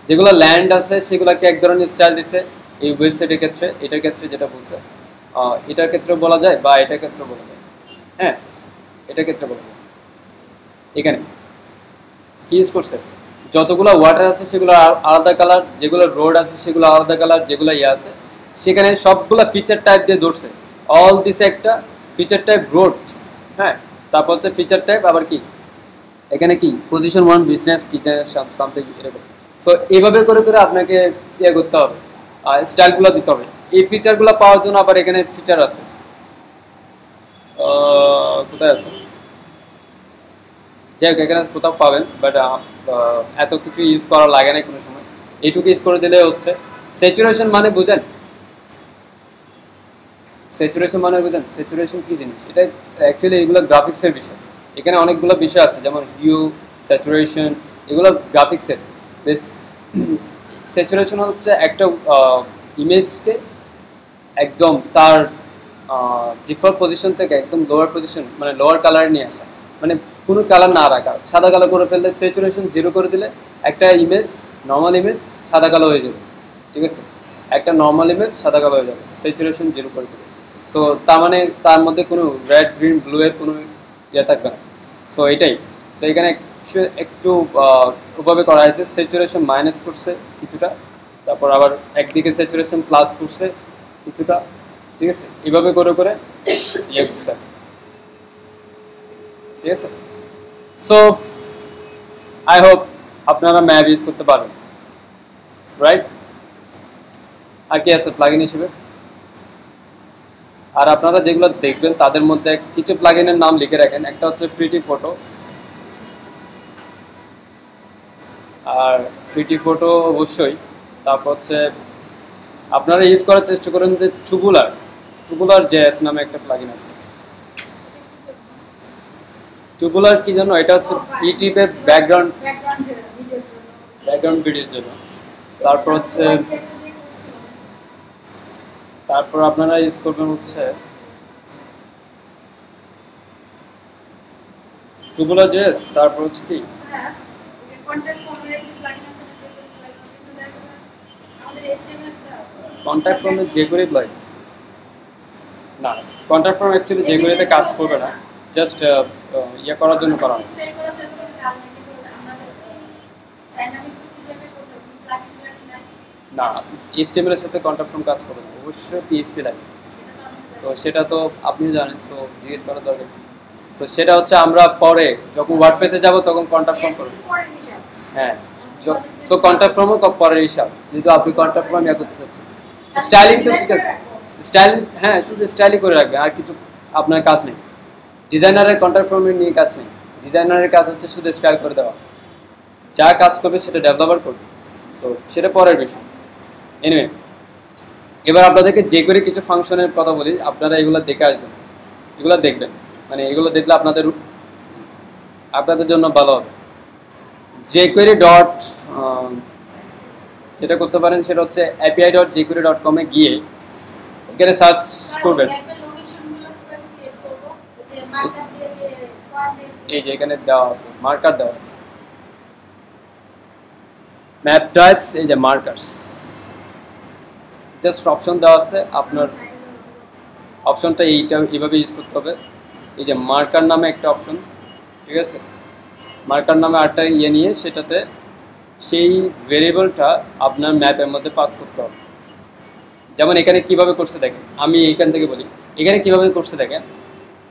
যেগুলো ল্যান্ড আছে সেগুলোকে এক ধরনের স্টাইল দিছে এই ওয়েবসাইটের ক্ষেত্রে। এটার ক্ষেত্রে যেটা বলছে, এটার ক্ষেত্রে বলা যায় বা এটার ক্ষেত্রে বলা যায়, হ্যাঁ এটার ক্ষেত্রে বলা যায়। এখানে কি ইউজ করছে, যতগুলো ওয়াটার আছে সেগুলো আলাদা কালার, যেগুলো রোড আছে সেগুলো আলাদা কালার, যেগুলো আছে সেখানে সবগুলো ফিচার টাইপ দিয়ে ধরছে। অল দিছে একটা ফিচার টাইপ রোড, হ্যাঁ তারপর হচ্ছে ফিচার টাইপ আবার কি এখানে কি পজিশন 1 বিজনেস কিচেন সামথিং এরকম। সো এইভাবে করে করে আপনাকে করতে হবে, স্টাইলগুলো দিতে হবে। এই ফিচারগুলো পাওয়ার জন্য আবার এখানে ফিচার আছে, কোথায় আছে, যাই হোক এখানে কোথাও পাবেন, বাট এত কিছু ইউজ করা লাগে না কোনো সময়, এইটুকু ইউজ করে দিলে হচ্ছে। স্যাচুরেশন মানে বুঝেন, স্যাচুরেশন মানে বুঝেন, স্যাচুরেশন কী জিনিস, এটা অ্যাকচুয়ালি এগুলো গ্রাফিক্সের বিষয়। এখানে অনেকগুলো বিষয় আছে, যেমন হিউ, স্যাচুরেশন, এগুলো গ্রাফিক্সের বেশ। স্যাচুরেশন হচ্ছে একটা ইমেজকে একদম তার ডিফল্ট পজিশন থেকে একদম লোয়ার পজিশন, মানে লোয়ার কালারে নিয়ে আসা, মানে কোনো কালার না রাখা, সাদা কালো করে ফেললে স্যাচুরেশন 0 করে দিলে একটা ইমেজ, নর্মাল ইমেজ সাদা কালো হয়ে যাবে। ঠিক আছে, একটা নর্মাল ইমেজ সাদা কালো হয়ে যাবে স্যাচুরেশন 0 করে দিলে। সো তার মানে তার মধ্যে কোনো রেড, গ্রিন, ব্লু এর কোনো থাকবে না। সো এটাই। সো এখানে একটু ওভাবে করা হয়েছে, স্যাচুরেশন মাইনাস করছে কিছুটা, তারপর আবার একদিকে স্যাচুরেশন প্লাস করছে কিছুটা, ঠিক আছে, এইভাবে করে করে ইয়ে করছে, ঠিক আছে। সো আই হোপ আপনারা ম্যাপ ইউজ করতে পারবেন, রাইট। আর কি আছে প্লাগইন হিসেবে? আর আপনারা যেগুলো দেখবেন তাদের মধ্যে কিছু প্লাগইনের নাম লিখে রাখেন। একটা হচ্ছে প্রিটি ফটো, আর প্রিটি ফটো অবশ্যই। তারপর হচ্ছে আপনারা ইউজ করার চেষ্টা করেন যে টুবুলার জেএস নামে একটা প্লাগইন আছে। টুবুলার কি জন্য? এটা হচ্ছে ইউটিউবের ব্যাকগ্রাউন্ড ভিডিওর জন্য। তারপর হচ্ছে তারপর আপনারা ইউজ করবেন হচ্ছে টুবুলার জেএস। তারপর হচ্ছে কি কন্ট্যাক্ট ফর্মের জেকুরি প্লাই না, কন্ট্যাক্ট ফর্ম অ্যাকচুয়ালি জেকুরিতে কাজ করবে না, জাস্ট ইয়ে করার জন্য করা হয়। না, এইচটিএমএল এর সাথে কন্ট্যাক্ট ফর্ম কাজ করবে না, অবশ্যই পিএইচপি লাগে। সো সেটা তো আপনিও জানেন, সো জিজ্ঞেস করার দরকার। সো সেটা হচ্ছে আমরা পরে যখন ওয়ার্ডপ্রেসে যাব তখন কন্ট্যাক্ট ফর্ম করব। হ্যাঁ, সো কন্ট্যাক্ট ফর্মও পরের হিসাব, যেহেতু আপনি কন্ট্যাক্ট ফর্ম ইয়ে করতে চাচ্ছেন। স্টাইলিং তো ঠিক আছে, স্টাইল, হ্যাঁ, শুধু স্টাইলই করে রাখবে, আর কিছু আপনার কাজ নেই। ডিজাইনারের কন্ট্যাক্ট ফর্মের নিয়ে কাজ নেই, ডিজাইনারের কাজ হচ্ছে শুধু স্টাইল করে দেওয়া। যা কাজ করবে সেটা ডেভেলপার করবে, সো সেটা পরের বিষয়। এনিওয়ে, এবার আপনাদেরকে যে করে কিছু ফাংশনের কথা বলি, আপনারা এগুলো দেখে আসবেন, এগুলো দেখবেন, মানে এগুলো দেখলে আপনাদের জন্য ভালো হবে। jQuery ডট যেটা করতে পারেন সেটা হচ্ছে api.jQuery.com এ গিয়ে এখানে সার্চ করবেন। এই যে এখানে দেওয়া আছে, মার্কার দেওয়া আছে, ম্যাপ টাইপস, এই যে মার্কার্স, জাস্ট অপশন দেওয়া আছে। আপনার অপশনটা এইভাবে ইউজ করতে হবে। এই যে মার্কার নামে একটা অপশন, ঠিক আছে, মার্কার নামে আরেকটা ইয়ে নিয়ে সেটাতে সেই ভেরিয়েবলটা আপনার ম্যাপের মধ্যে পাস করতে হবে। যেমন এখানে কিভাবে করছে দেখেন, আমি এইখান থেকে বলি, এখানে কিভাবে করছে দেখেন,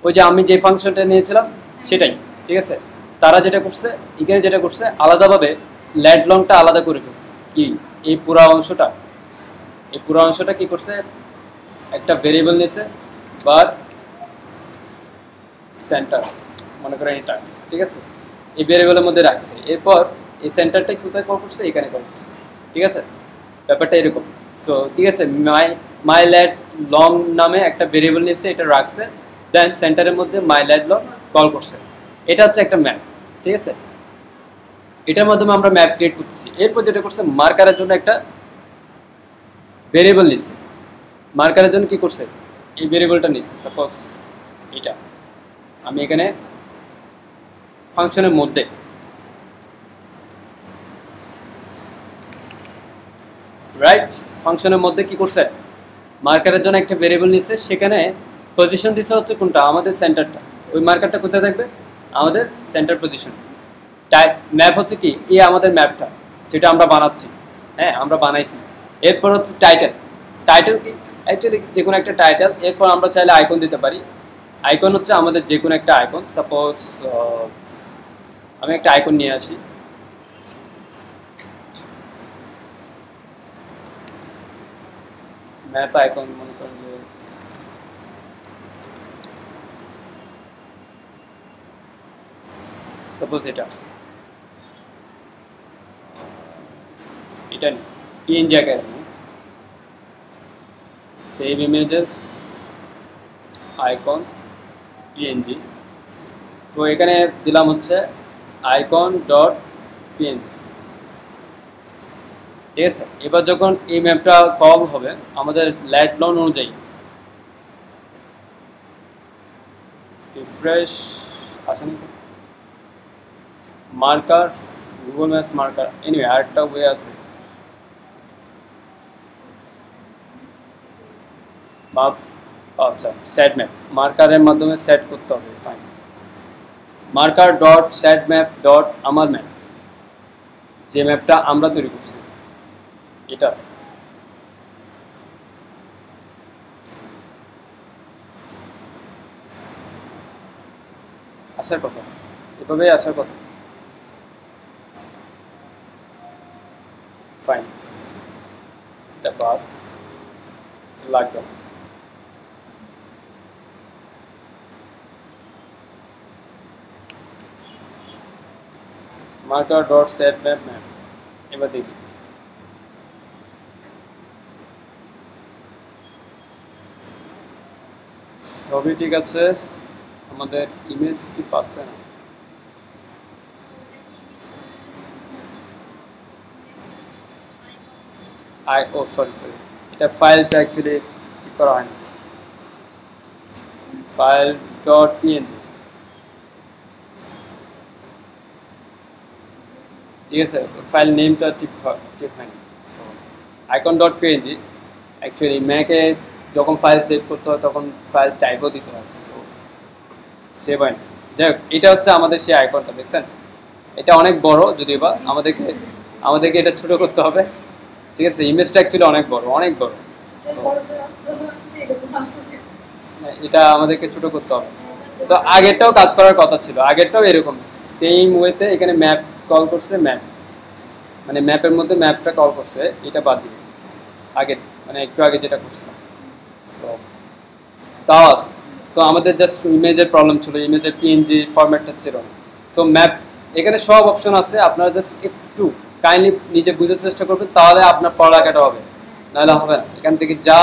ওই যে আমি যে ফাংশনটা নিয়েছিলাম সেটাই, ঠিক আছে। তারা যেটা করছে, এখানে যেটা করছে আলাদাভাবে ল্যাড লংটা আলাদা করে ফেলছে। কি এই পুরো অংশটা কি করছে, একটা ভেরিয়েবল নিয়েছে, বাট সেন্টার মনে করেন এটা, ঠিক আছে, এই ভেরিয়েবলের মধ্যে রাখছে। এরপর এই সেন্টারটা কোথায় কল করছে, এখানে কল করছে, ঠিক আছে, ব্যাপারটা এরকম। সো ঠিক আছে, মাই ল্যাড লং নামে একটা ভেরিয়েবল নিয়েছে, এটা রাখছে, দেন সেন্টারের মধ্যে মাই ল্যাড লং কল করছে। এটা হচ্ছে একটা ম্যাপ, ঠিক আছে, এটার মাধ্যমে আমরা ম্যাপ ক্রিয়েট করতেছি। এরপর যেটা করছে, মার্কারের জন্য একটা ভেরিয়েবল নিচ্ছে, মার্কারের জন্য কি করছে, এই ভেরিয়েবলটা নিচ্ছে, সাপোজ এটা আমি এখানে ফাংশনের মধ্যে রাইট, ফাংশনের মধ্যে কি করছে, মার্কারের জন্য একটা ভেরিয়েবল নিচ্ছে, সেখানে পজিশন দিচ্ছে হচ্ছে কোনটা, আমাদের সেন্টারটা। ওই মার্কারটা কোথায় থাকবে, আমাদের সেন্টার পজিশন। ম্যাপ হচ্ছে কি, এই আমাদের ম্যাপটা যেটা আমরা বানাচ্ছি, হ্যাঁ আমরা বানাইছি। এরপর হচ্ছে টাইটেল কি, অ্যাকচুয়ালি যে কোনো একটা টাইটেল। এরপর আমরা চাইলে আইকন দিতে পারি। আইকন হচ্ছে আমাদের যে কোনো একটা আইকন, সাপোজ আমি একটা আইকন নিয়ে আসি, ম্যাপ আইকন, মনে করেন যে সাপোজ এটা নেই, পিএনজি আকারে সেভ ইমেজেস আইকন পিএনজি। তো এখানে দিলাম হচ্ছে আইকন ডট পিএনজি, ঠিক আছে। এবার যখন এই ম্যাপটা কল হবে আমাদের ল্যাড লং অনুযায়ী, রিফ্রেশ আসেনি marker, Google maps marker, anyway আরেকটা ওয়ে আছে, আচ্ছা সেট ম্যাপ, মার্কারের মাধ্যমে সেট করতে হবে। Fine, marker dot set map dot আমার ম্যাপ, যে ম্যাপটা আমরা তৈরি করছি এটা আসার কথা, এভাবেই আসার কথা। ফাইন, এটা বাদ লাগবে না। Marker dot set map map, এবার দেখি সবই ঠিক আছে, আমাদের ইমেজ কি পাচ্ছে না? সরি এটা ফাইলটা অ্যাকচুয়ালি ঠিক করা হয়নি। ফাইল ডট পিএনজি, ঠিক আছে, ফাইল নেমটা ঠিক হয়নি। আইকন ডট পিএনজি অ্যাকচুয়ালি ম্যাকে যখন ফাইল সেভ করতে হয় তখন ফাইল টাইপও দিতে হয়, সো সেভ হয় না। যাই হোক, এটা হচ্ছে আমাদের সেই আইকনটা, দেখছেন এটা অনেক বড়, যদিও বা আমাদেরকে এটা ছোট করতে হবে, ঠিক আছে। ইমেজটা অ্যাকচুয়ালি অনেক বড়, অনেক বড়, এটা আমাদেরকে ছোট করতে হবে। তো আগেরটাও কাজ করার কথা ছিল, আগেরটাও এরকম সেম ওয়েতে এখানে ম্যাপ কল করছে, ম্যাপ মানে ম্যাপের মধ্যে ম্যাপটা কল করছে, এটা বাদ দিয়ে আগে মানে একটু আগে যেটা করছিলাম। সো তাও আছে। সো আমাদের জাস্ট ইমেজের প্রবলেম ছিল, ইমেজের পিএনজি ফরম্যাটটা ছিল না। সো ম্যাপ এখানে সব অপশন আছে, আপনারা জাস্ট একটু কাইন্ডলি নিজে বুঝার চেষ্টা করবেন, তাহলে আপনার পড়ালেখাটা হবে, নাহলে হবে না। এখান থেকে যা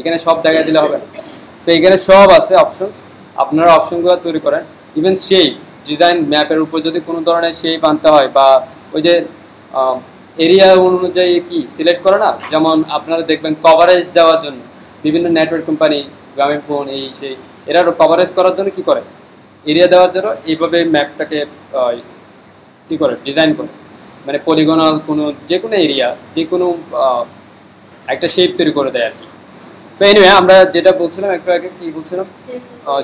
এখানে সব জায়গায় দিলে হবে না। সো এখানে সব আছে অপশনস, আপনারা অপশনগুলো তৈরি করেন। ইভেন শেপ ডিজাইন, ম্যাপের উপর যদি কোনো ধরনের শেপ আনতে হয়, বা ওই যে এরিয়া অনুযায়ী কি সিলেক্ট করে না, যেমন আপনারা দেখবেন কভারেজ দেওয়ার জন্য বিভিন্ন নেটওয়ার্ক কোম্পানি, গ্রামীণ ফোন, এই সেই, এরা কভারেজ করার জন্য কি করে, এরিয়া দেওয়ার জন্য এইভাবে ম্যাপটাকে কি করে ডিজাইন করে, মানে পলিগনাল কোনো যে কোনো এরিয়া, যে কোনো একটা শেপ তৈরি করে দেয় আর কি। সো এনিওয়ে, আমরা যেটা বলছিলাম একটু আগে, কি বলছিলাম,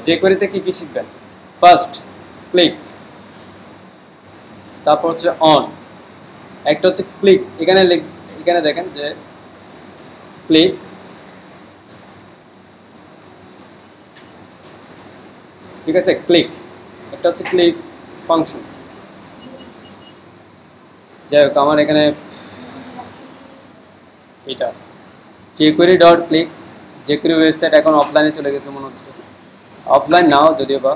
যে কোয়েরিতে কি কি শিখবেন। ফার্স্ট ক্লিক, তারপর হচ্ছে অন, একটা হচ্ছে ক্লিক, এখানে দেখেন যে ক্লিক, ঠিক আছে, ক্লিক, একটা হচ্ছে ক্লিক ফাংশন। যাই হোক, আমার এখানে এটা jQuery dot click, jQuery website এখন অফলাইনে চলে গেছে মনে হচ্ছে, অফলাইন নাও যদিও বা।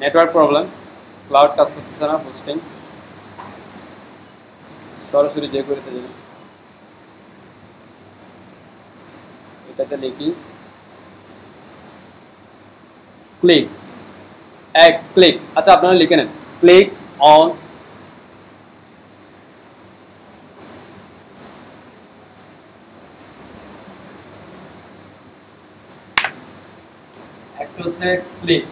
নেটওয়ার্ক প্রবলেম, ক্লাউড কাজ করতেছে না, হোস্টিং। সরাসরি jQueryতে যাবেন, এটাতে লিখি ক্লিক, এক ক্লিক। আচ্ছা আপনারা লিখে নেন ক্লিক অন, একটা হচ্ছে ক্লিক,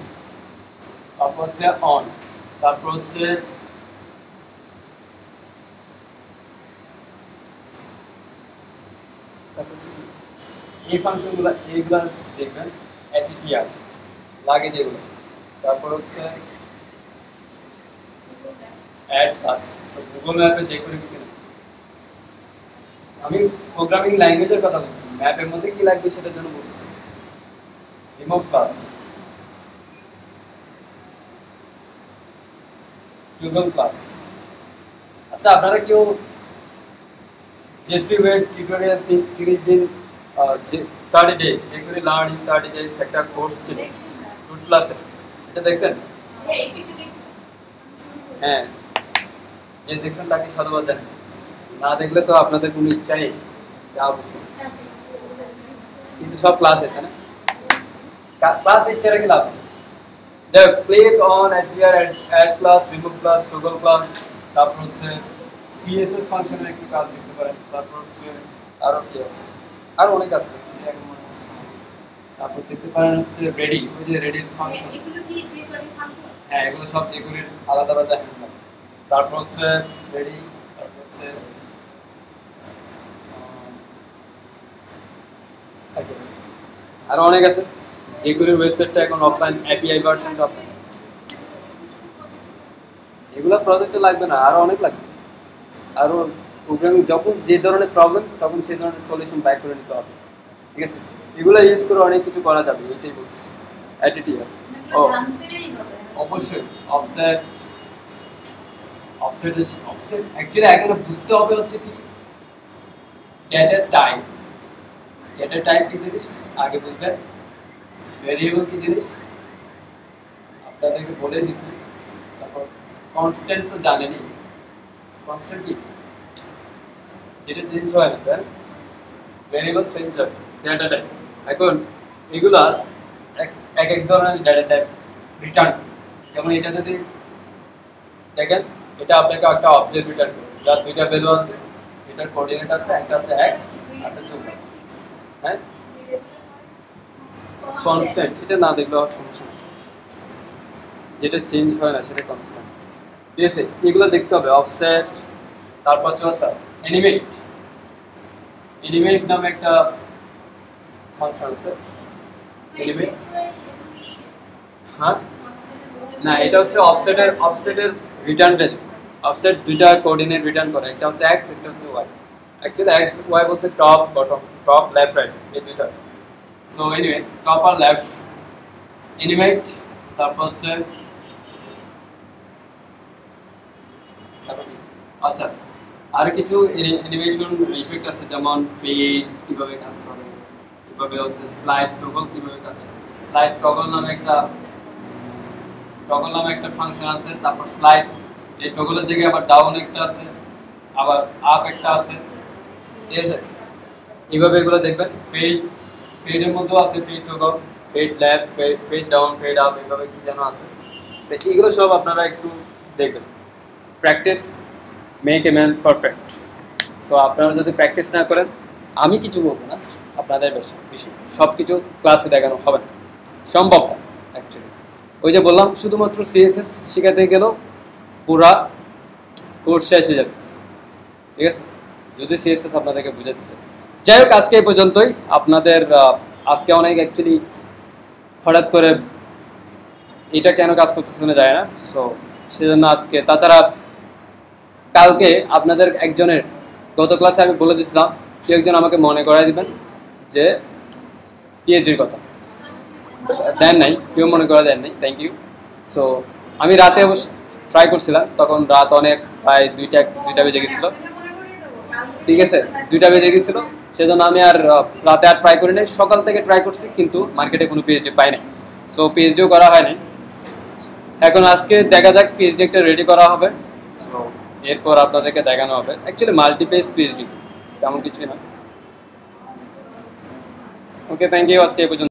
তারপর হচ্ছে অন, তারপর হচ্ছে এই ফাংশনগুলো, এইগুলো দেখবেন অ্যাটিটিআর লাগে যেগুলো। তারপর হচ্ছে অ্যাড পাস, গুগল ম্যাপে যে করে কি না, আমি প্রোগ্রামিং ল্যাঙ্গুয়েজের কথা বলছি, ম্যাপের মধ্যে কি লাগবে সেটার জন্য বলছি। Remove class, Google class. আচ্ছা আপনারা কেউ জেফ্রি ওয়েড টিউটোরিয়াল 30 দিন 30 days jQuery learn in 30 days একটা কোর্স ছিল রুট ক্লাসে, এটা দেখছেন? হ্যাঁ, যে দেখছেন তাকে সাধুবাদ জানাই, না দেখলে তো আপনাদের কোনো ইচ্ছা নেই, যা বুঝছেন। কিন্তু সব ক্লাস এখানে, ক্লাস ইচ্ছা রেখে লাভ নেই। দেখো click on SDR, add class, remove class, toggle class, তারপর হচ্ছে সিএসএস ফাংশনের একটু কাজ দেখতে পারেন, তারপর হচ্ছে আরো কি আছে, আরো অনেক আছে এখন মনে হচ্ছে। তারপর দেখতে পারেন হচ্ছে রেডি, ওই যে রেডির ফাংশন, হ্যাঁ এগুলো সব jQueryর আলাদা আলাদা হ্যান্ডেল। তারপর হচ্ছে রেডি, তারপর হচ্ছে আরো অনেক আছে, jQuery ওয়েবসাইটটা এখন অফলাইন API ভার্সন পাবেন। এগুলো প্রজেক্টে লাগবে না, আরো অনেক লাগবে। আরো প্রোগ্রামিং যখন যে ধরনের প্রবলেম তখন সেই ধরনের সলিউশন ব্যাক করে নিতে হবে, ঠিক আছে? এগুলো ইউজ করে অনেক কিছু করা যাবে, এটাই বলছি। অ্যাটিটিউড ও অবশ্যই অফসেট অফসেট অফসেট অ্যাকচুয়ালি এখানে বুঝতে হবে হচ্ছে কি ডেটার টাইপ। ডেটার টাইপ কি জিনিস আগে বুঝবেন, ভেরিয়েবল কি জিনিস আপনাদেরকে বলে দিছি। তারপর কনস্ট্যান্ট তো জানেনই, কনস্ট্যান্ট কি যেটা চেঞ্জ হয় না, তাই ভেরিয়েবল চেঞ্জ হয়, ডেটা টাইপ। এখন এগুলা এক এক ধরনের ডেটা টাইপ রিটার্ন। যেমন এটা যদি দেখেন, এটা আপনাকে একটা অবজেক্ট রিটার্ন করবে যার দুইটা ভ্যালু আছে, দুইটার কোঅর্ডিনেট আছে, একটা হচ্ছে x আর একটা হচ্ছে y। হ্যাঁ, কনস্ট্যান্ট এটা না দেখলে আর সমস্যা নেই, যেটা চেঞ্জ হয় না সেটা কনস্ট্যান্ট, ঠিক আছে? এগুলো দেখতে হবে। অফসেট, তারপর হচ্ছে অ্যানিমেট। অ্যানিমেট নামে একটা ফাংশন আছে, অ্যানিমেট। হ্যাঁ না, এটা হচ্ছে অফসেটের রিটার্ন ভ্যালু। অফসেট দুইটা কোঅর্ডিনেট রিটার্ন করে, একটা হচ্ছে x একটা হচ্ছে y। অ্যাকচুয়ালি x y বলতে top bottom, top left right এই দুইটা। সো এনিওয়ে টপ আর লেফট অ্যানিমেট। তারপর হচ্ছে আচ্ছা আর কিছু অ্যানিমেশন ইফেক্ট আছে, যেমন ফেড কিভাবে কাজ করে, কিভাবে হচ্ছে স্লাইড টগল কিভাবে কাজ করে। স্লাইড টগল নামে একটা ফাংশন আছে। তারপর স্লাইড, এই টগলের জায়গায় আবার ডাউন একটা আছে, আবার আপ একটা আছে, ঠিক আছে? এইভাবে এগুলো দেখবেন। ফেডের মধ্যেও আছে fade toggle, fade left, fade down, fade up, এইভাবে কি যেন আছে। তো এগুলো সব আপনারা একটু দেখবেন। Practice make a man perfect. So আপনারা যদি প্র্যাকটিস না করেন, আমি কিছু বলবো না, আপনাদের বিষয় সব কিছু ক্লাসে দেখানো হবে না, সম্ভব না অ্যাকচুয়ালি। ওই যে বললাম শুধুমাত্র সিএসএস শেখাতে গেলেও পুরা কোর্স শেষ হয়ে যাবে, ঠিক আছে? যদি সিএসএস আপনাদেরকে বুঝাতে চাই। যাই হোক, আজকে এই পর্যন্তই। আপনাদের আজকে অনেক অ্যাকচুয়ালি হঠাৎ করে এটা কেন কাজ করতেছে না যায় না, সো সেজন্য আজকে। তাছাড়া কালকে আপনাদের একজনের, গত ক্লাসে আমি বলে দিয়েছিলাম, কেউ একজন আমাকে মনে করাই দিবেন যে পিএইচডির কথা, দেন নাই, কেউ মনে করা দেন নাই, থ্যাংক ইউ। সো আমি রাতে অবশ্য ট্রাই করছিলাম, তখন রাত অনেক প্রায় দুইটা বেজে গেছিলো, ঠিক আছে? 2টা বেজে গেছিলো, সেজন্য আমি আর রাতে আর ট্রাই করি নাই। সকাল থেকে ট্রাই করছি, কিন্তু মার্কেটে কোনো পিএইচডি পাই নাই, সো পিএইচডিও করা হয়নি। এখন আজকে দেখা যাক, পিএইচডি একটা রেডি করা হবে, সো এরপর আপনাদেরকে দেখানো হবে। অ্যাকচুয়ালি মাল্টিপেজ পিএইচডি তেমন কিছুই না। ওকে, থ্যাংক ইউ, আজকে এই পর্যন্ত।